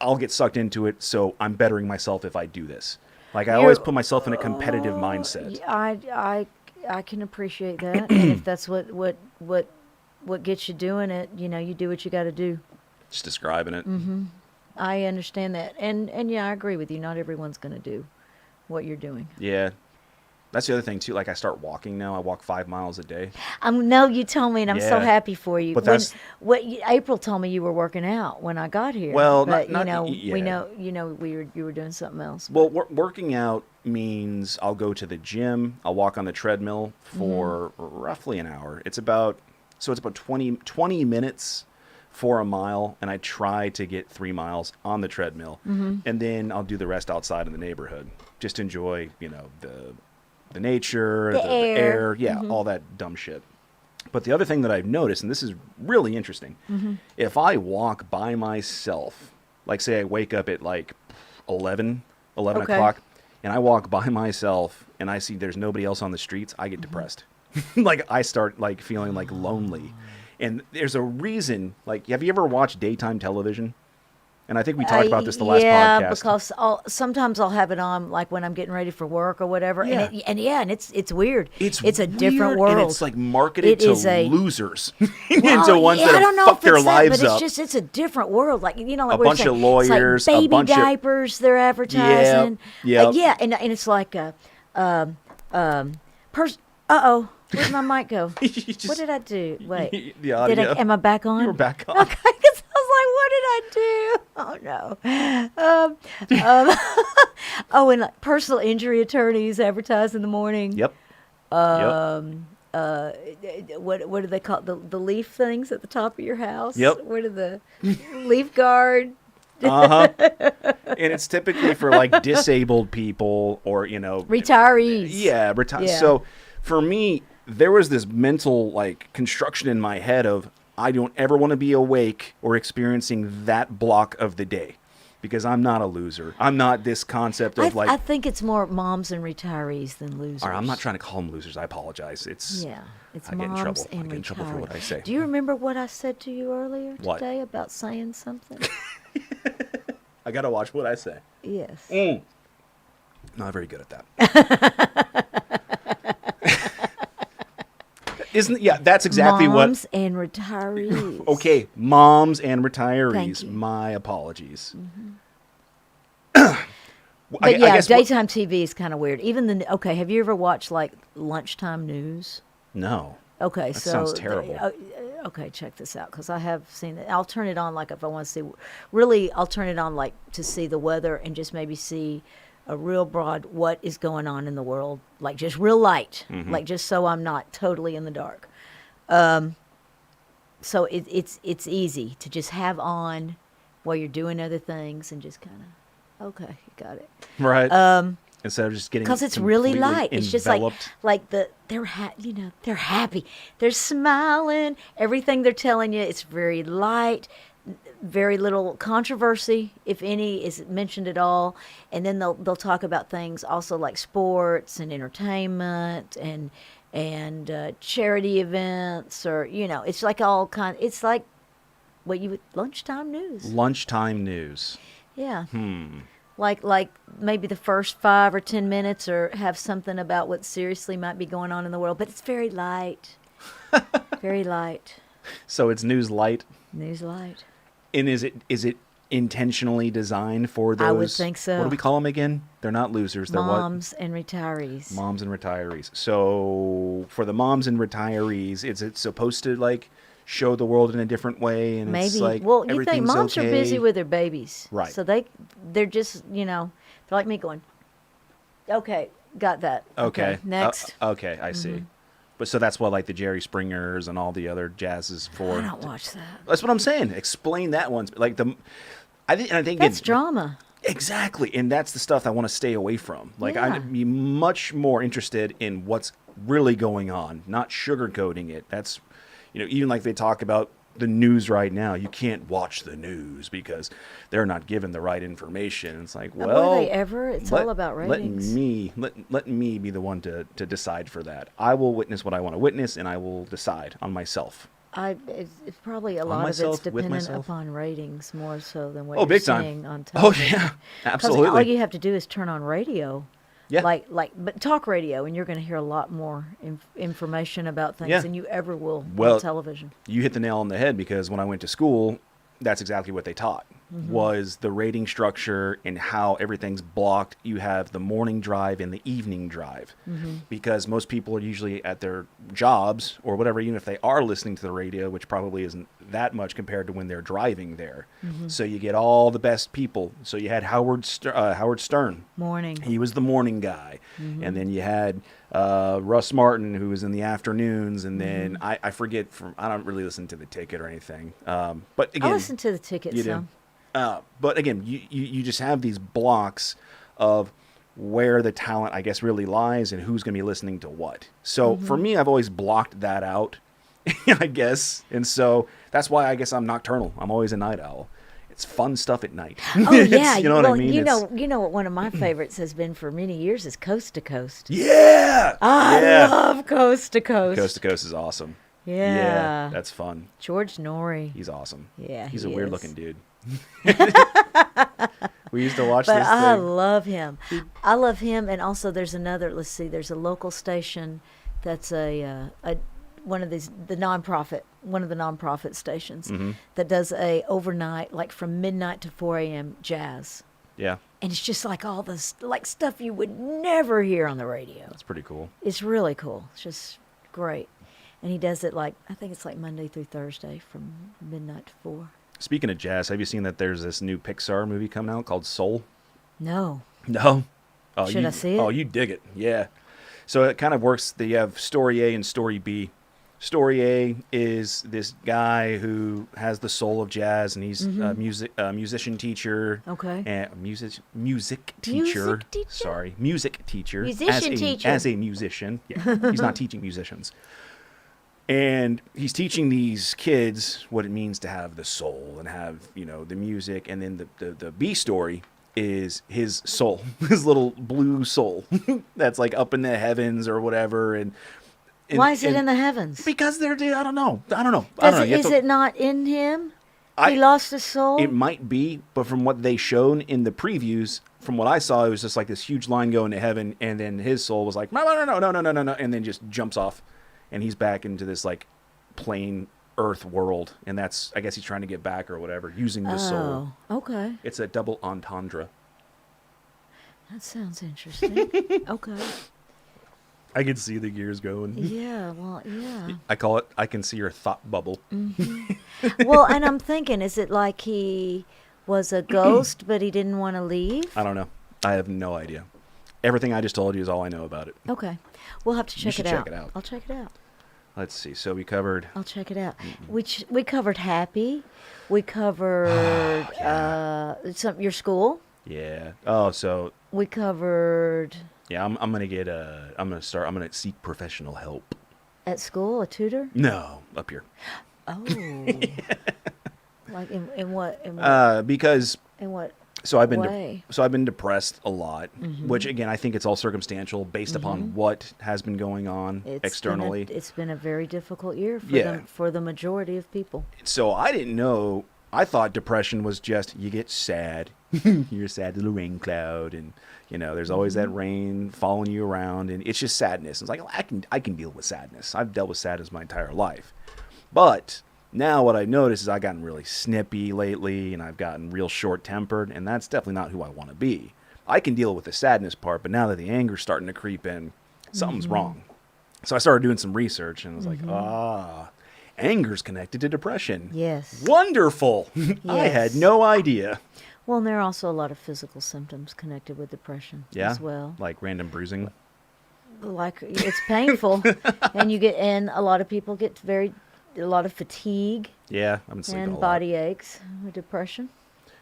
S1: I'll get sucked into it. So I'm bettering myself if I do this. Like I always put myself in a competitive mindset.
S2: I can appreciate that, and if that's what gets you doing it, you do what you got to do.
S1: Just describing it.
S2: I understand that, and yeah, I agree with you. Not everyone's going to do what you're doing.
S1: Yeah. That's the other thing too. Like I start walking now. I walk 5 miles a day.
S2: No, you told me, and I'm so
S1: Yeah.
S2: happy for you.
S1: But that's
S2: April told me you were working out when I got here.
S1: Well,
S2: but
S1: not
S2: we
S1: yeah.
S2: know you were doing something else.
S1: Well, working out means I'll go to the gym. I'll walk on the treadmill for roughly an hour. It's about 20 minutes for a mile, and I try to get 3 miles on the treadmill, and then I'll do the rest outside in the neighborhood. Just enjoy, the nature, the air, yeah, all that dumb shit. But the other thing that I've noticed, and this is really interesting, if I walk by myself, like say I wake up at like 11
S2: Okay.
S1: o'clock, and I walk by myself and I see there's nobody else on the streets, I get depressed. Like I start like feeling like lonely. And there's a reason, like, have you ever watched daytime television? And I think we talked about this the last
S2: yeah,
S1: podcast.
S2: because sometimes I'll have it on like when I'm getting ready for work or whatever,
S1: Yeah.
S2: and it's weird. It's a
S1: weird,
S2: different world.
S1: and it's like marketed to losers,
S2: Well,
S1: to ones
S2: yeah,
S1: that
S2: I don't
S1: have
S2: know
S1: fucked
S2: if
S1: their
S2: it's that,
S1: lives
S2: but
S1: up.
S2: it's a different world. Like like
S1: A
S2: we were
S1: bunch
S2: saying,
S1: of lawyers,
S2: it's like
S1: a
S2: baby
S1: bunch of-
S2: diapers they're advertising.
S1: Yep.
S2: Yeah, and it's like where'd my mic go?
S1: You just-
S2: What did I do? Wait,
S1: The audio.
S2: am I back on?
S1: You were back on.
S2: Okay, because I was like, what did I do? Oh no. And like personal injury attorneys advertise in the morning.
S1: Yep.
S2: What do they call the leaf things at the top of your house?
S1: Yep.
S2: What are the leaf guard?
S1: Uh-huh. And it's typically for like disabled people or,
S2: Retirees.
S1: Yeah,
S2: Yeah.
S1: So for me, there was this mental like construction in my head of I don't ever want to be awake or experiencing that block of the day because I'm not a loser. I'm not this concept of
S2: I think it's more moms and retirees than losers.
S1: All right, I'm not trying to call them losers. I apologize. It's
S2: Yeah, it's
S1: I get in
S2: moms
S1: trouble.
S2: and
S1: I get in trouble for
S2: retirees.
S1: what I say.
S2: Do you remember what I said to you earlier
S1: What?
S2: today about saying something?
S1: I gotta watch what I say.
S2: Yes.
S1: Not very good at that. That's exactly
S2: moms and retirees.
S1: Okay, moms and retirees.
S2: Thank you.
S1: My apologies.
S2: But
S1: I guess
S2: daytime TV is kind of weird. Have you ever watched like lunchtime news?
S1: No.
S2: Okay,
S1: That
S2: so
S1: sounds terrible.
S2: Okay, check this out because I have seen it. I'll turn it on like if I want to see. Really, I'll turn it on like to see the weather and just maybe see a real broad what is going on in the world, like just real light, like just so I'm not totally in the dark. So it's easy to just have on while you're doing other things and just kind of okay, you got it.
S1: Right. Instead of just getting
S2: Because it's really
S1: completely
S2: light. It's just
S1: enveloped.
S2: like they're happy. They're smiling. Everything they're telling you, it's very light. Very little controversy, if any, is mentioned at all. And then they'll talk about things also like sports and entertainment and charity events or it's like all kind. It's like what you would lunchtime news.
S1: Lunchtime news.
S2: Yeah. Like maybe the first 5 or 10 minutes or have something about what seriously might be going on in the world, but it's very light. Very light.
S1: So it's news light.
S2: News light.
S1: And is it intentionally designed for those?
S2: I would think so.
S1: What do we call them again? They're not losers. They're
S2: Moms and retirees.
S1: what? Moms and retirees. So for the moms and retirees, is it supposed to like show the world in a different way? And
S2: Maybe.
S1: it's like
S2: Well, you think
S1: everything's
S2: moms
S1: okay?
S2: are busy with their babies.
S1: Right.
S2: So they're just, they're like me going, okay, got that.
S1: Okay.
S2: Next.
S1: Okay, I see. But so that's what like the Jerry Springers and all the other jazz is for.
S2: I don't watch that.
S1: That's what I'm saying. Explain that one. Like I think
S2: That's
S1: it's
S2: drama.
S1: exactly, and that's the stuff I want to stay away from. Like
S2: Yeah.
S1: I'd be much more interested in what's really going on, not sugarcoating it. That's even like they talk about the news right now. You can't watch the news because they're not given the right information. It's like, well,
S2: Were they ever? It's all about ratings.
S1: Let me be the one to decide for that. I will witness what I want to witness, and I will decide on myself.
S2: It's probably a
S1: On
S2: lot of
S1: myself,
S2: it's
S1: with
S2: dependent
S1: myself.
S2: upon ratings more so than what
S1: Oh,
S2: you're
S1: big time.
S2: seeing on
S1: Oh
S2: television.
S1: yeah,
S2: 'Cause
S1: absolutely.
S2: all you have to do is turn on radio,
S1: Yeah.
S2: but talk radio, and you're going to hear a lot more information about things
S1: Yeah.
S2: than you ever will on
S1: Well,
S2: television.
S1: you hit the nail on the head because when I went to school, that's exactly what they taught was the rating structure and how everything's blocked. You have the morning drive and the evening drive because most people are usually at their jobs or whatever, even if they are listening to the radio, which probably isn't that much compared to when they're driving there. So you get all the best people. So you had Howard Stern.
S2: Morning.
S1: He was the morning guy. And then you had Russ Martin, who was in the afternoons. And then I forget, I don't really listen to The Ticket or anything. But again,
S2: I listen to the ticket
S1: you
S2: some.
S1: do. But again, you just have these blocks of where the talent, I guess, really lies and who's going to be listening to what. So for me, I've always blocked that out, I guess. And so that's why I guess I'm nocturnal. I'm always a night owl. It's fun stuff at night.
S2: Oh yeah,
S1: You know what I mean?
S2: You know what one of my favorites has been for many years is Coast to Coast.
S1: Yeah!
S2: I love Coast to Coast.
S1: Coast to Coast is awesome.
S2: Yeah.
S1: That's fun.
S2: George Norrie.
S1: He's awesome.
S2: Yeah,
S1: He's
S2: he
S1: a weird
S2: is.
S1: looking dude. We used to watch
S2: But
S1: this
S2: I
S1: thing.
S2: love him. I love him, and also there's another. Let's see. There's a local station that's a one of the nonprofit stations that does a overnight, like from midnight to 4 a.m. jazz,
S1: Yeah,
S2: and it's just like all this like stuff you would never hear on the radio.
S1: that's pretty cool.
S2: It's really cool. It's just great, and he does it like I think it's like Monday through Thursday from midnight to 4.
S1: Speaking of jazz, have you seen that there's this new Pixar movie coming out called Soul?
S2: No.
S1: No. Oh,
S2: Should I see it?
S1: Oh, you dig it. Yeah. So it kind of works. You have story A and story B. Story A is this guy who has the soul of jazz, and he's a musician teacher.
S2: Okay.
S1: And music teacher.
S2: teacher?
S1: Sorry, music teacher.
S2: Musician teacher.
S1: As a musician. Yeah. He's not teaching musicians. And he's teaching these kids what it means to have the soul and have, the music. And then the B story is his soul, his little blue soul that's like up in the heavens or whatever. And
S2: Why is it in the heavens?
S1: Because I don't know. I don't know.
S2: Is it not in him? He lost his soul?
S1: It might be, but from what they showed in the previews, from what I saw, it was just like this huge line going to heaven, and then his soul was like, no, and then just jumps off, and he's back into this like plain earth world, and that's, I guess he's trying to get back or whatever, using the soul.
S2: Oh, okay.
S1: It's a double entendre.
S2: That sounds interesting. Okay.
S1: I can see the gears going.
S2: Yeah, well, yeah.
S1: I call it, I can see your thought bubble.
S2: Well, and I'm thinking, is it like he was a ghost, but he didn't want to leave?
S1: I don't know. I have no idea. Everything I just told you is all I know about it.
S2: Okay. We'll have to check
S1: should
S2: it out.
S1: check it out.
S2: I'll check it out.
S1: Let's see. So we covered...
S2: I'll check it out. We covered Happy. We covered your school.
S1: Yeah. Oh, so...
S2: We covered...
S1: Yeah, I'm gonna seek professional help.
S2: At school, a tutor?
S1: No, up here.
S2: Oh. Like in what
S1: Because
S2: in what
S1: so I've been
S2: way?
S1: I've been depressed a lot, which again I think it's all circumstantial based upon what has been going on externally.
S2: It's been a very difficult year for the majority of people.
S1: So I didn't know. I thought depression was just you get sad. You're a sad little rain cloud, and there's always that rain following you around, and it's just sadness. It's like I can deal with sadness. I've dealt with sadness my entire life, but now what I notice is I've gotten really snippy lately, and I've gotten real short-tempered, and that's definitely not who I want to be. I can deal with the sadness part, but now that the anger's starting to creep in, something's wrong. So I started doing some research, and I was like, anger's connected to depression.
S2: Yes.
S1: Wonderful. I had no idea.
S2: Well, and there are also a lot of physical symptoms connected with depression as well.
S1: Like random bruising.
S2: Like it's painful, and a lot of people get a lot of fatigue.
S1: Yeah, I've been sleeping a
S2: and
S1: lot.
S2: body aches with depression.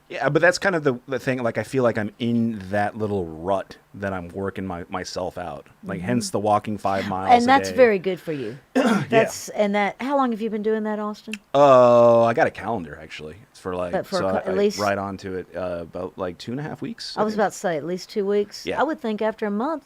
S1: Yeah, but that's kind of the thing. Like I feel like I'm in that little rut that I'm working myself out. Like hence the walking 5 miles.
S2: And that's
S1: a day.
S2: very good for you. How long have you been doing that, Austin?
S1: I got a calendar actually. It's for like
S2: at least
S1: right onto it about like 2.5 weeks.
S2: I was about to say at least 2 weeks.
S1: Yeah.
S2: I would think after a month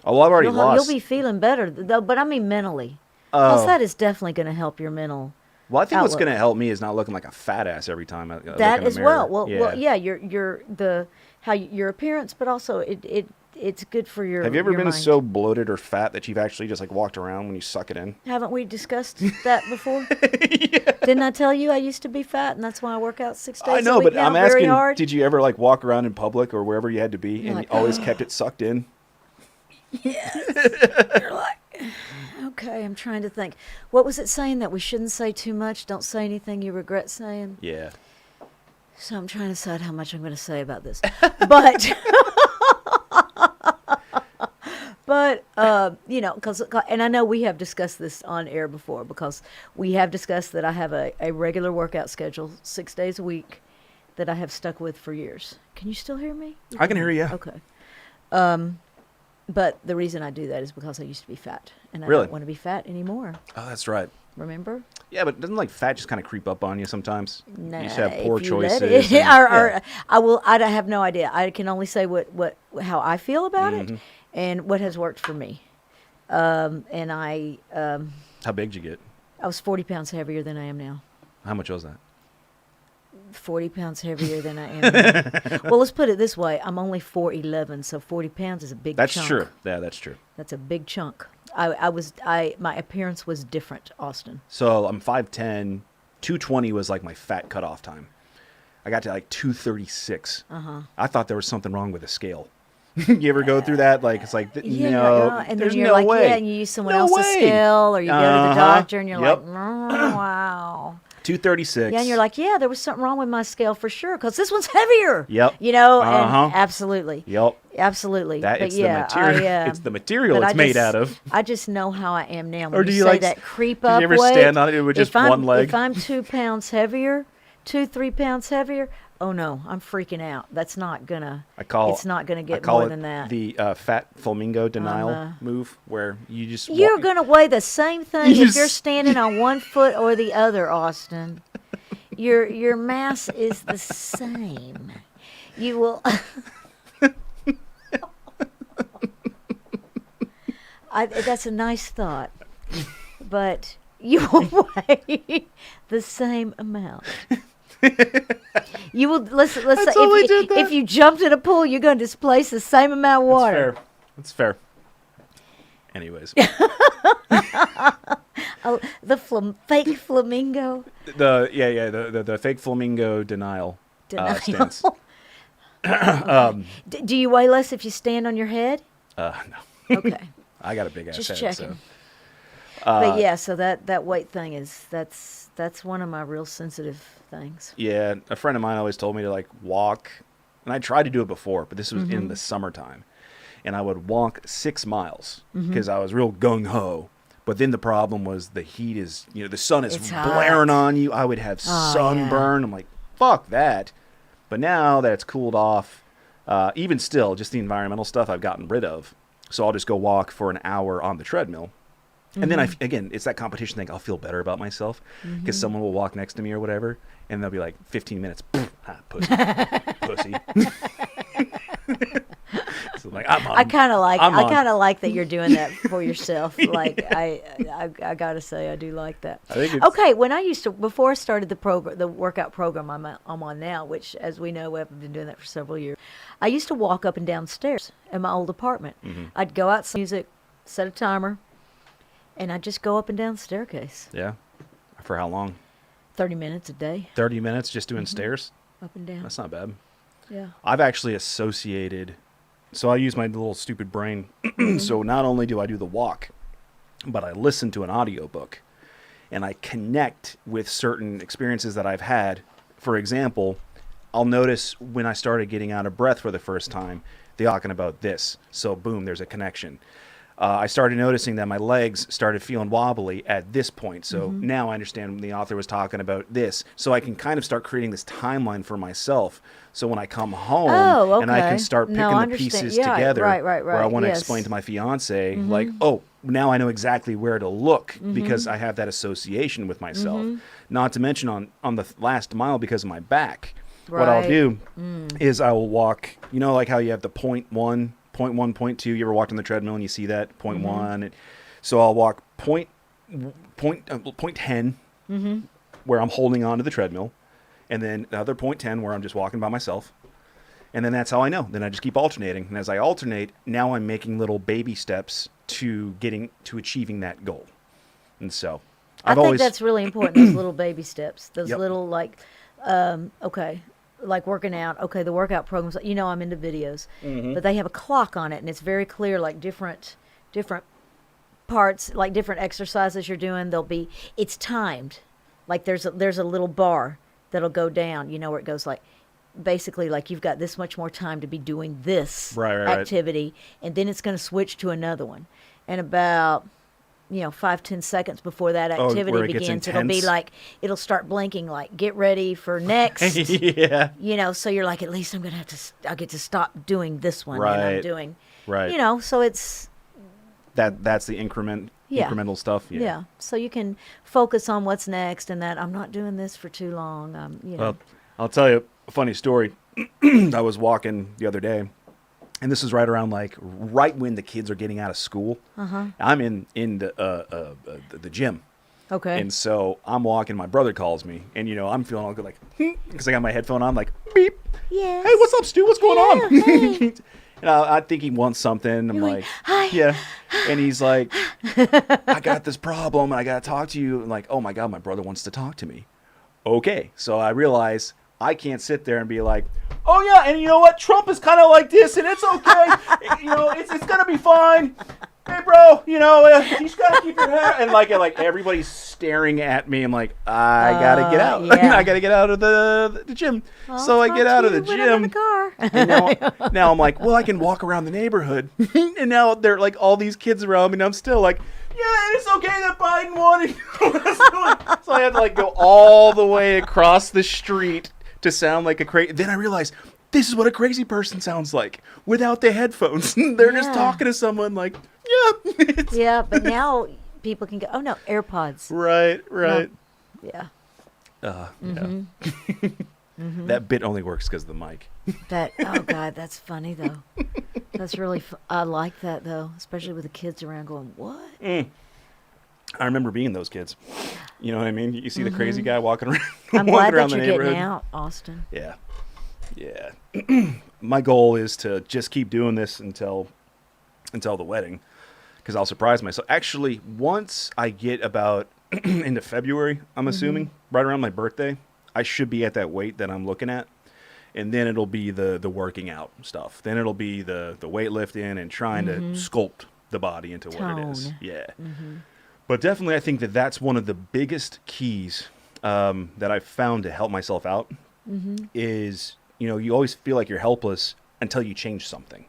S1: Oh, well, I've already lost.
S2: you'll be feeling better though, but I mean mentally. Because
S1: Oh,
S2: that is definitely going to help your mental
S1: well, I think what's
S2: outlook.
S1: going to help me is not looking like a fat ass every time I look
S2: That
S1: in the
S2: as
S1: mirror.
S2: well. Well, yeah. Your the how your appearance, but also it's good for
S1: Have you ever
S2: your
S1: been
S2: mind.
S1: so bloated or fat that you've actually just like walked around when you suck it in?
S2: Haven't we discussed that before? Didn't I tell you I used to be fat, and that's why I work out 6
S1: I
S2: days a
S1: know,
S2: week
S1: but
S2: now,
S1: I'm
S2: very
S1: asking,
S2: hard.
S1: did you ever like walk around in public or wherever you had to be
S2: You're
S1: and
S2: like,
S1: you always kept it sucked in?
S2: You're like, okay, I'm trying to think. What was it saying that we shouldn't say too much? Don't say anything you regret saying.
S1: Yeah.
S2: So I'm trying to decide how much I'm going to say about this. But, you know, and I know we have discussed this on air before because we have discussed that I have a regular workout schedule, 6 days a week, that I have stuck with for years. Can you still hear me?
S1: I can hear you. Yeah.
S2: Okay. But the reason I do that is because I used to be fat, and I
S1: Really?
S2: don't want to be fat anymore.
S1: Oh, that's right.
S2: Remember?
S1: Yeah, but doesn't like fat just kind of creep up on you sometimes?
S2: Nah,
S1: You just have poor
S2: if you let
S1: choices.
S2: it.
S1: and-
S2: Or
S1: yeah.
S2: I will. I have no idea. I can only say how I feel about
S1: Mm-hmm.
S2: it, and what has worked for me. And
S1: How big did you get?
S2: I was 40 pounds heavier than I am now.
S1: How much was that?
S2: 40 pounds heavier than I am now. Well, let's put it this way. I'm only 4'11", so 40 pounds is a big
S1: That's
S2: chunk.
S1: true. Yeah, that's true.
S2: That's a big chunk. My appearance was different, Austin.
S1: So I'm 5'10". 220 was like my fat cutoff time. I got to like 236. I thought there was something wrong with the scale. You ever go through that? Like it's like
S2: Yeah,
S1: no,
S2: and
S1: there's
S2: then you're
S1: no
S2: like,
S1: way.
S2: yeah, and you use someone
S1: No
S2: else's
S1: way.
S2: scale, or you go to the
S1: Uh-huh.
S2: doctor, and you're
S1: Yep.
S2: like, wow.
S1: 236.
S2: Yeah, and you're like, yeah, there was something wrong with my scale for sure, because this one's heavier.
S1: Yep.
S2: You know,
S1: Uh-huh.
S2: and absolutely.
S1: Yep.
S2: Absolutely.
S1: That
S2: But
S1: it's
S2: yeah,
S1: the material.
S2: I,
S1: It's the material
S2: but
S1: it's
S2: I
S1: made
S2: just-
S1: out of.
S2: I just know how I am now. When
S1: Or do you
S2: say
S1: like
S2: that creep
S1: did
S2: up
S1: you ever
S2: weight,
S1: stand on it with just
S2: if I'm,
S1: one leg?
S2: If I'm 2 pounds heavier, 3 pounds heavier, oh no, I'm freaking out. That's not gonna. It's not gonna
S1: I
S2: get
S1: call
S2: more
S1: it
S2: than that.
S1: the fat flamingo denial move, where you just
S2: You're
S1: walk-
S2: gonna weigh the same thing
S1: You
S2: if you're
S1: just-
S2: standing on one foot or the other, Austin. Your mass is the same. You will. That's a nice thought, but you will weigh the same amount. You will let's say
S1: all I did there.
S2: if you jumped in a pool, you're going to displace the same amount of water.
S1: That's fair. Anyways,
S2: Oh, the fake flamingo
S1: the fake flamingo denial, stance.
S2: denial. Do you weigh less if you stand on your head?
S1: No,
S2: Okay,
S1: I got a big ass
S2: just
S1: head.
S2: checking.
S1: So.
S2: But yeah, so that weight thing is that's one of my real sensitive things.
S1: Yeah, a friend of mine always told me to like walk, and I tried to do it before, but this was
S2: Mm-hmm.
S1: in the summertime, and I would walk 6 miles
S2: Mm-hmm.
S1: because I was real gung ho. But then the problem was the heat is, the sun is
S2: It's hot.
S1: blaring on you. I would have
S2: Oh,
S1: sunburn. I'm like, fuck that. But now that it's cooled off, even still, just the environmental stuff I've gotten rid of. So I'll just go walk for an hour on the treadmill. And then, again, it's that competition thing. I'll feel better about myself because someone will walk next to me or whatever, and they'll be like, 15 minutes. Pussy. Pussy. So I'm like, I'm on.
S2: I kind of like
S1: I'm on.
S2: that you're doing that for yourself. Like I gotta say I do like that.
S1: I think it's-
S2: Okay, when I used to before I started the workout program I'm on now, which as we know I've been doing that for several years. I used to walk up and down stairs in my old apartment. I'd go out, music, set a timer, and I'd just go up and down the staircase.
S1: Yeah. For how long?
S2: 30 minutes a day,
S1: 30 minutes just
S2: Mm-hmm.
S1: doing stairs?
S2: up and down.
S1: That's not bad.
S2: Yeah.
S1: I've actually associated, so I use my little stupid brain. So not only do I do the walk, but I listen to an audiobook and I connect with certain experiences that I've had. For example, I'll notice when I started getting out of breath for the first time, they're talking about this. So boom, there's a connection. I started noticing that my legs started feeling wobbly at this point. So now I understand when the author was talking about this. So I can kind of start creating this timeline for myself. So when I come home
S2: Oh,
S1: and I
S2: okay.
S1: can start picking
S2: No, I
S1: the
S2: understand.
S1: pieces
S2: Yeah,
S1: together,
S2: right,
S1: where I want to
S2: yes.
S1: explain to my fiance, like, oh, now I know exactly where to look because I have that association with myself. Not to mention on the last mile because of my back. What I'll
S2: Right.
S1: do is I will walk, like how you have the point 1, point 2. You ever walked on the treadmill and you see that point 1? So I'll walk point point 10 where I'm holding on to the treadmill, and then the other point 10 where I'm just walking by myself. And then that's how I know. Then I just keep alternating. And as I alternate, now I'm making little baby steps to achieving that goal. And so
S2: I think that's really important, those little baby steps, those
S1: Yep.
S2: little okay, like working out. Okay, the workout programs, I'm into videos, but they have a clock on it, and it's very clear, like different parts, like different exercises you're doing. It's timed. Like there's a little bar that'll go down, where it goes like, basically like you've got this much more time to be doing this
S1: Right.
S2: activity, and then it's going to switch to another one. And about 5-10 seconds before that
S1: where
S2: activity
S1: it gets
S2: begins, it'll be
S1: intense?
S2: like, it'll start blinking like, get ready for next.
S1: Yeah.
S2: So you're like, at least I'll get to stop doing this one. And
S1: Right.
S2: I'm doing,
S1: Right.
S2: so it's,
S1: That's the incremental stuff.
S2: yeah. So you can focus on what's next, and that I'm not doing this for too long.
S1: Well, I'll tell you a funny story. I was walking the other day, and this is right around right when the kids are getting out of school. I'm in the gym.
S2: Okay.
S1: And so I'm walking. My brother calls me, and I'm feeling all good, like, because I got my headphone on, like, beep.
S2: Yes.
S1: Hey, what's up, Stu? What's going on?
S2: Hey.
S1: And I think he wants something. I'm
S2: You're
S1: like,
S2: hi.
S1: yeah. And he's like, I got this problem, and I got to talk to you. And like, oh my God, my brother wants to talk to me. Okay. So I realize I can't sit there and be like, oh yeah, and you know what? Trump is kind of like this, and it's okay. It's gonna be fine. Hey, bro, you just gotta keep your head. And like everybody's staring at me. I'm like, I gotta get out.
S2: Yeah.
S1: I gotta get out of the gym. So I get out of the
S2: When I'm in the
S1: gym.
S2: car.
S1: And now I'm like, well, I can walk around the neighborhood. And now there are like all these kids around me, and I'm still like, yeah, it's okay that Biden won. So I had to like go all the way across the street to sound like a crazy. Then I realized this is what a crazy person sounds like without the headphones. They're just
S2: Yeah.
S1: talking to someone like, yeah. it's-
S2: Yeah, but now people can go, oh no, AirPods.
S1: Right.
S2: Yeah.
S1: Yeah. That bit only works because of the mic.
S2: Oh God, that's funny though. That's really, I like that though, especially with the kids around going, what?
S1: I remember being those kids. You know what I mean? You see the crazy guy walking around,
S2: I'm
S1: walking
S2: glad
S1: around
S2: that
S1: the
S2: you're
S1: neighborhood.
S2: getting out, Austin.
S1: Yeah. My goal is to just keep doing this until the wedding, because I'll surprise myself. Actually, once I get about into February, I'm assuming, right around my birthday, I should be at that weight that I'm looking at. And then it'll be the working out stuff. Then it'll be the weightlifting and trying to sculpt the body into what it is.
S2: Tone.
S1: Yeah. But definitely, I think that's one of the biggest keys that I've found to help myself out is, you always feel like you're helpless until you change something,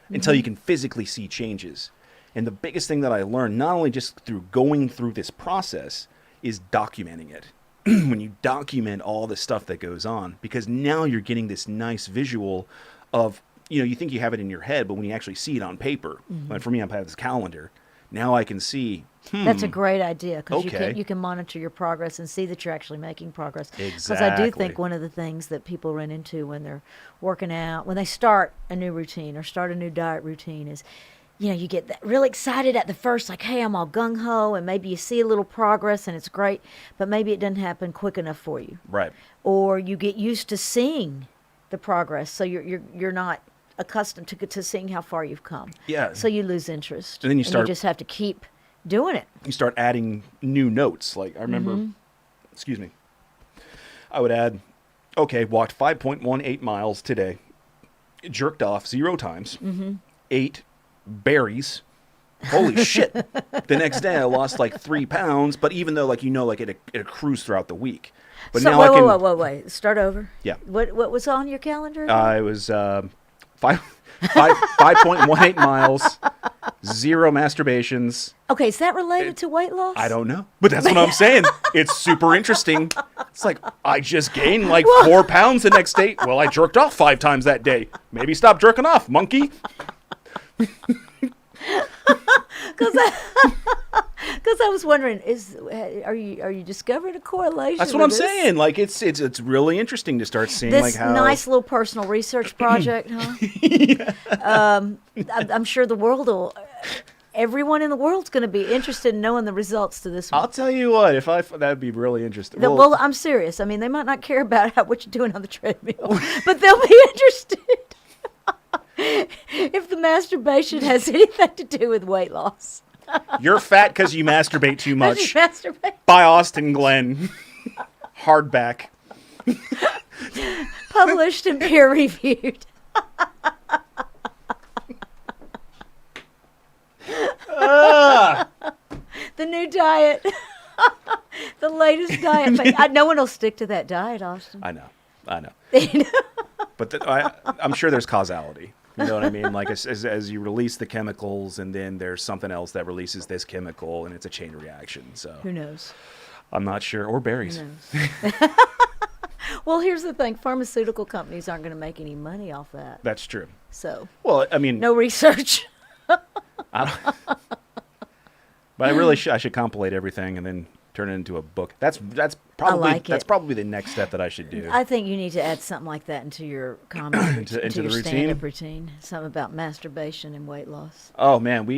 S1: until you can physically see changes. And the biggest thing that I learned, not only just through going through this process, is documenting it. When you document all the stuff that goes on, because now you're getting this nice visual of, you think you have it in your head, but when you actually see it on paper, like for me, I have this calendar. Now I can see.
S2: That's a great idea, because
S1: Okay.
S2: you can monitor your progress and see that you're actually making progress. Because I do think
S1: Exactly.
S2: one of the things that people run into when they're working out, when they start a new routine or start a new diet routine, is, you get that really excited at the first, like, hey, I'm all gung ho, and maybe you see a little progress and it's great, but maybe it doesn't happen quick enough for you,
S1: Right.
S2: or you get used to seeing the progress, so you're not accustomed to seeing how far you've come.
S1: Yeah.
S2: So you lose interest,
S1: And then you start-
S2: just have to keep doing it.
S1: You start adding new notes. Like I remember, excuse me, I would add, okay, walked 5.18 miles today, jerked off 0 times, ate berries. Holy shit. The next day I lost like 3 pounds, but even though it accrues throughout the week. But
S2: So
S1: now
S2: wait,
S1: I can,
S2: wait. Start over.
S1: Yeah.
S2: What was on your calendar?
S1: I was 5.18 miles, 0 masturbations.
S2: Okay, is that related to weight loss?
S1: I don't know, but that's what I'm saying. It's super interesting. It's like, I just gained like 4 pounds the next day. Well, I jerked off 5 times that day. Maybe stop jerking off, monkey.
S2: Because I was wondering, are you discovering a correlation?
S1: That's what
S2: with
S1: I'm
S2: this?
S1: saying. Like, it's really interesting to start seeing
S2: This
S1: like how
S2: nice little personal research project, huh? I'm sure the world will everyone in the world's going to be interested in knowing the results to this one.
S1: I'll tell you what, that'd be really interesting.
S2: Well, I'm serious. I mean, they might not care about what you're doing on the treadmill, but they'll be interested if the masturbation has anything to do with weight loss.
S1: You're fat because you masturbate too much.
S2: Masturbate.
S1: By Austin Glenn. Hardback.
S2: Published and peer reviewed. The new diet. The latest diet. But no one will stick to that diet, Austin.
S1: I know. But I'm sure there's causality. You know what I mean? Like as you release the chemicals, and then there's something else that releases this chemical, and it's a chain reaction. So
S2: who knows?
S1: I'm not sure. Or berries.
S2: Who knows? Well, here's the thing: pharmaceutical companies aren't going to make any money off that.
S1: That's true.
S2: So.
S1: Well, I mean.
S2: No research.
S1: But I should compilate everything and then turn it into a book. That's probably the next step that I should do.
S2: I think you need to add something like that into your comedy,
S1: into
S2: your
S1: the
S2: stand-up routine. Something about masturbation and weight loss.
S1: Oh man,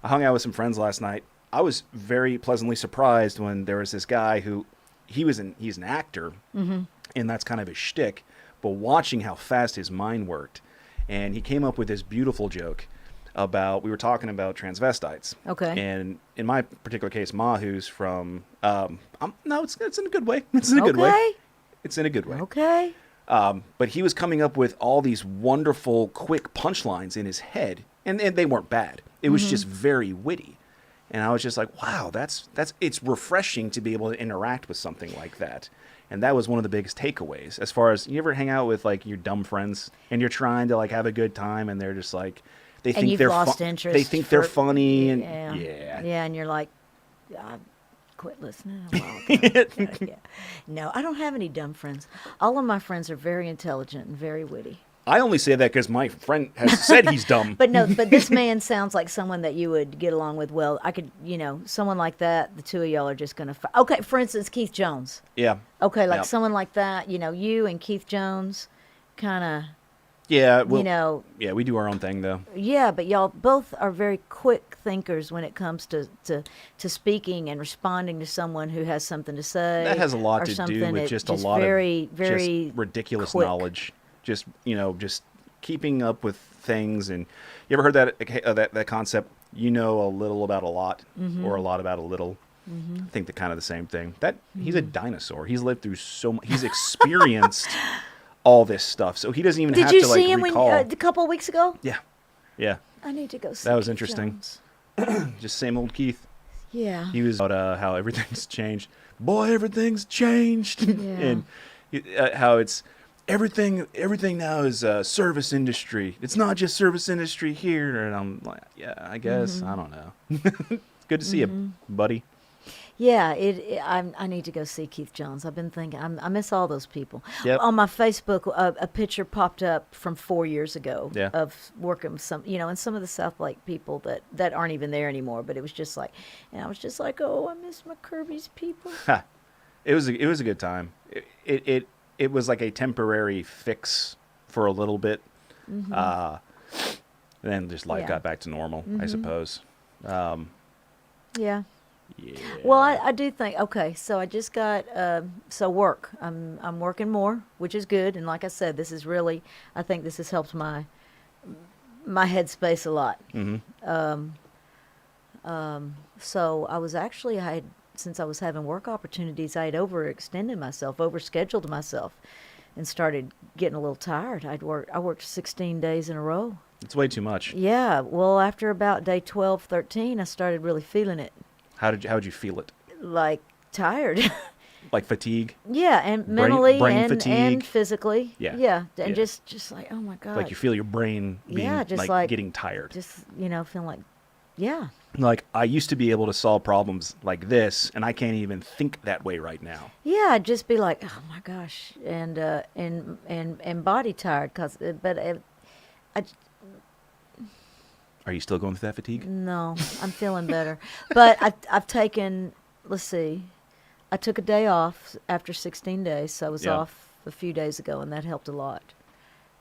S1: I hung out with some friends last night. I was very pleasantly surprised when there was this guy who he's an actor, and that's kind of his shtick. But watching how fast his mind worked, and he came up with this beautiful joke we were talking about transvestites. Okay. And in my particular case, Mahu's from, it's in a good way. It's in a good way. It's in a good way.
S2: Okay.
S1: But he was coming up with all these wonderful, quick punchlines in his head, and they weren't bad. It was just very witty. And I was just like, wow, it's refreshing to be able to interact with something like that. And that was one of the biggest takeaways. As far as, you ever hang out with like your dumb friends and you're trying to like have a good time, and they're just like, they think they're interest. They think they're funny, and
S2: yeah, and you're like, quit listening. Yeah. No, I don't have any dumb friends. All of my friends are very intelligent and very witty.
S1: I only say that because my friend has said he's dumb.
S2: But this man sounds like someone that you would get along with well. I could, someone like that, the two of y'all are just going to... Okay, for instance, Keith Jones.
S1: Yeah.
S2: Okay, someone like that, you and Keith Jones kind of...
S1: Yeah, yeah, we do our own thing, though.
S2: Yeah, but y'all both are very quick thinkers when it comes to speaking and responding to someone who has something to say.
S1: That has a lot to do with just a lot
S2: very,
S1: of
S2: very
S1: just ridiculous
S2: quick
S1: knowledge. Just keeping up with things. And you ever heard that concept? A little about a lot, or a lot about a little. I think they're kind of the same thing. He's a dinosaur. He's lived through so much. He's experienced all this stuff, so he doesn't even have to recall. Did you see him
S2: a couple of weeks ago?
S1: Yeah.
S2: I need to go see
S1: that was interesting. Just same old Keith.
S2: Yeah.
S1: He was about how everything's changed. Boy, everything's changed.
S2: Yeah.
S1: And how it's everything now is service industry. It's not just service industry here. And I'm like, yeah, I guess. I don't know. It's good to see you, buddy.
S2: Yeah, I need to go see Keith Jones. I've been thinking, I miss all those people.
S1: Yep.
S2: On my Facebook, a picture popped up from 4 years ago of working with some, and some of the South Lake people that aren't even there anymore. But it was just like, and I was just like, oh, I miss my Kirby's people.
S1: It was a good time. It was like a temporary fix for a little bit. Then just life got back to normal, I suppose.
S2: Yeah. Well, I do think, okay, so I just got, work. I'm working more, which is good. And like I said, this is really, I think this has helped my headspace a lot. So I was actually, since I was having work opportunities, I had overscheduled myself and started getting a little tired. I worked 16 days in a row.
S1: It's way too much.
S2: Yeah. Well, after about day 12, 13, I started really feeling it.
S1: How'd you feel it?
S2: Like tired.
S1: Like fatigue?
S2: Yeah, and mentally
S1: brain fatigue.
S2: And physically.
S1: Yeah.
S2: And just like, oh my God.
S1: Like you feel your brain being like getting tired.
S2: Just, feeling like, yeah.
S1: Like I used to be able to solve problems like this, and I can't even think that way right now.
S2: Yeah, I'd just be like, oh my gosh, and body tired
S1: Are you still going through that fatigue?
S2: No, I'm feeling better. But I've taken, let's see, I took a day off after 16 days, so I was off a few days ago, and that helped a lot.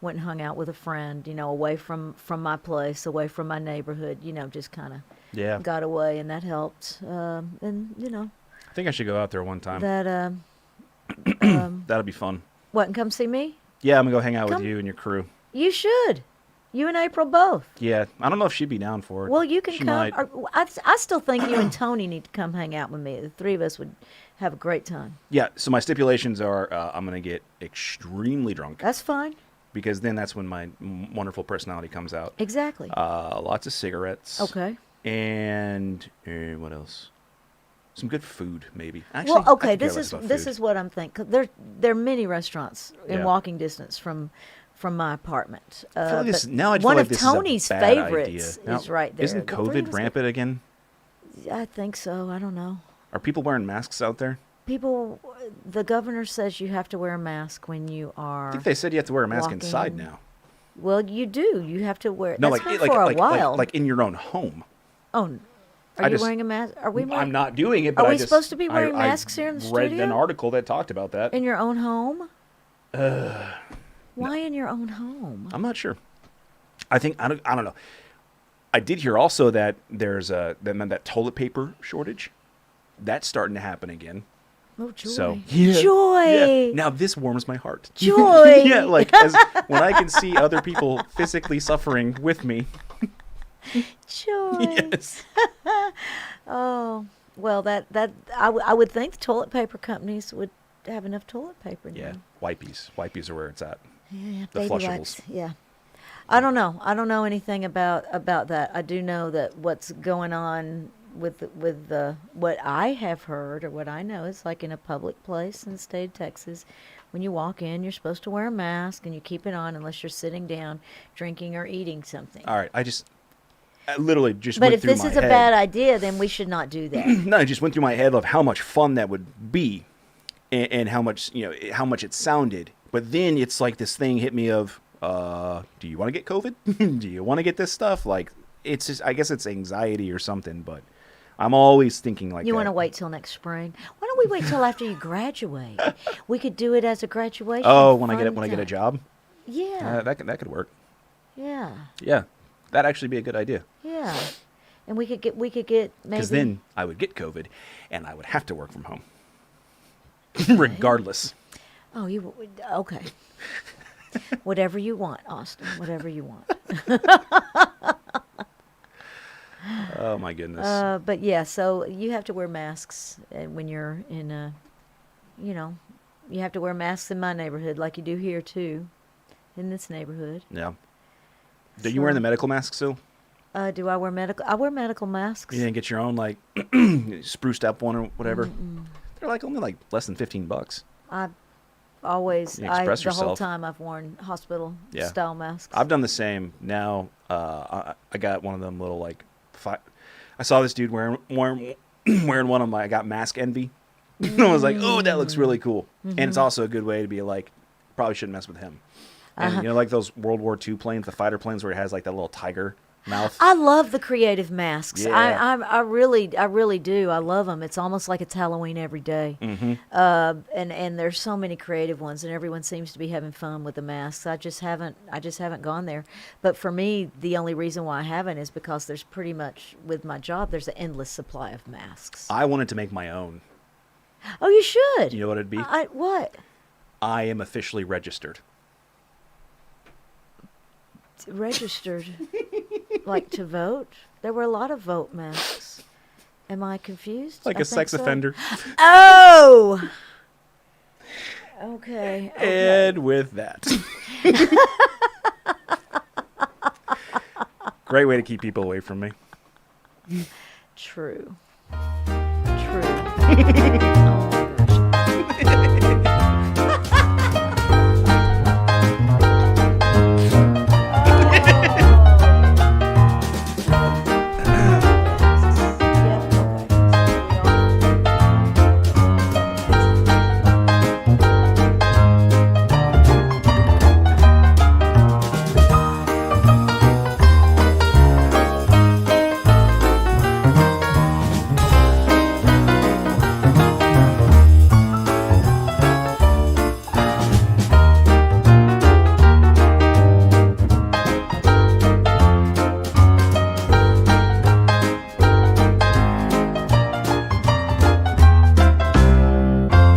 S2: went and hung out with a friend, away from my place, away from my neighborhood, just kind of
S1: Yeah.
S2: got away, and that helped. And
S1: I think I should go out there one time.
S2: that
S1: That'll be fun.
S2: what, and come see me?
S1: Yeah, I'm gonna go hang out with
S2: Come-
S1: you and your crew.
S2: You should. You and April both.
S1: Yeah, I don't know if she'd be down for it.
S2: Well, you can
S1: She
S2: come.
S1: might.
S2: I still think you and Tony need to come hang out with me. The three of us would have a great time.
S1: Yeah, so my stipulations are I'm going to get extremely drunk
S2: That's fine.
S1: because then that's when my wonderful personality comes out.
S2: Exactly.
S1: Lots of cigarettes.
S2: Okay.
S1: And what else? Some good food, maybe. Actually,
S2: Well, okay.
S1: I could care
S2: This
S1: less
S2: is
S1: about
S2: this
S1: food.
S2: is what I'm thinking. There are many restaurants in
S1: Yeah.
S2: walking distance from my apartment.
S1: I feel like this,
S2: but
S1: now I feel
S2: one
S1: like
S2: of
S1: this
S2: Tony's
S1: is a bad
S2: favorites
S1: idea. Now,
S2: is right there.
S1: Isn't
S2: The three of
S1: COVID
S2: us-
S1: rampant again?
S2: I think so. I don't know.
S1: Are people wearing masks out there?
S2: People, the governor says you have to wear a mask when you are.
S1: I think they said you have to wear a mask inside
S2: walking.
S1: now.
S2: Well, you do. You have to wear.
S1: No,
S2: That's
S1: like
S2: been for a while.
S1: like in your own home.
S2: Oh,
S1: I
S2: are you
S1: just-
S2: wearing a mask? Are we?
S1: I'm not doing it. But
S2: Are
S1: I
S2: we
S1: just,
S2: supposed to be wearing
S1: I
S2: masks here in the
S1: read
S2: studio?
S1: an article that talked about that.
S2: In your own home? Why in your own home?
S1: I'm not sure. I don't know. I did hear also that there's that toilet paper shortage. That's starting to happen again.
S2: Oh, joy.
S1: So
S2: Joy.
S1: Yeah. Now this warms my heart.
S2: Joy.
S1: Yeah, like when I can see other people physically suffering with me.
S2: Joy.
S1: Yes.
S2: Oh, well, I would think the toilet paper companies would have enough toilet paper now.
S1: Yeah. Wipies are where it's at.
S2: Yeah,
S1: The
S2: baby
S1: flushables.
S2: wipes. Yeah. I don't know. I don't know anything about that. I do know that what's going on with the what I have heard or what I know is like in a public place in the state of Texas, when you walk in, you're supposed to wear a mask and you keep it on unless you're sitting down, drinking or eating something.
S1: All right. I literally just
S2: But
S1: went
S2: if
S1: through
S2: this
S1: my
S2: is a
S1: head.
S2: bad idea, then we should not do that.
S1: No, it just went through my head of how much fun that would be, and how much how much it sounded. But then it's like this thing hit me of, do you want to get COVID? Do you want to get this stuff? Like it's just, I guess it's anxiety or something. But I'm always thinking like
S2: You
S1: that.
S2: want to wait till next spring? Why don't we wait till after you graduate? We could do it as a graduation.
S1: Oh, when I get
S2: fun
S1: a
S2: time.
S1: job,
S2: Yeah,
S1: that could work.
S2: yeah,
S1: Yeah, that'd actually be a good idea.
S2: yeah. And we could get maybe.
S1: Because then I would get COVID, and I would have to work from home, regardless.
S2: Oh, you okay? Whatever you want, Austin. Whatever you want.
S1: Oh my goodness.
S2: But yeah, so you have to wear masks when you're in a, you have to wear masks in my neighborhood like you do here too, in this neighborhood.
S1: Yeah. Are you wearing the medical mask still?
S2: Do I wear medical? I wear medical masks.
S1: You didn't get your own like spruced up one or whatever. They're like only like less than $15.
S2: I always,
S1: You express
S2: the whole
S1: yourself.
S2: time I've worn hospital
S1: Yeah.
S2: style masks.
S1: I've done the same. Now I got one of them little like. I saw this dude wearing one of my. I got mask envy. I was like, oh, that looks really cool. And it's also a good way to be like, probably shouldn't mess with him. And like those World War II planes, the fighter planes where it has like that little tiger mouth.
S2: I love the creative masks.
S1: Yeah.
S2: I really do. I love them. It's almost like it's Halloween every day. And there's so many creative ones, and everyone seems to be having fun with the masks. I just haven't gone there. But for me, the only reason why I haven't is because there's pretty much with my job, there's an endless supply of masks.
S1: I wanted to make my own.
S2: Oh, you should.
S1: You know what it'd be?
S2: What?
S1: I am officially registered.
S2: Registered, like to vote. There were a lot of vote masks. Am I confused?
S1: Like
S2: I
S1: a
S2: think
S1: sex
S2: so.
S1: offender.
S2: Oh. Okay.
S1: And with that. Great way to keep people away from me.
S2: True. Oh my gosh.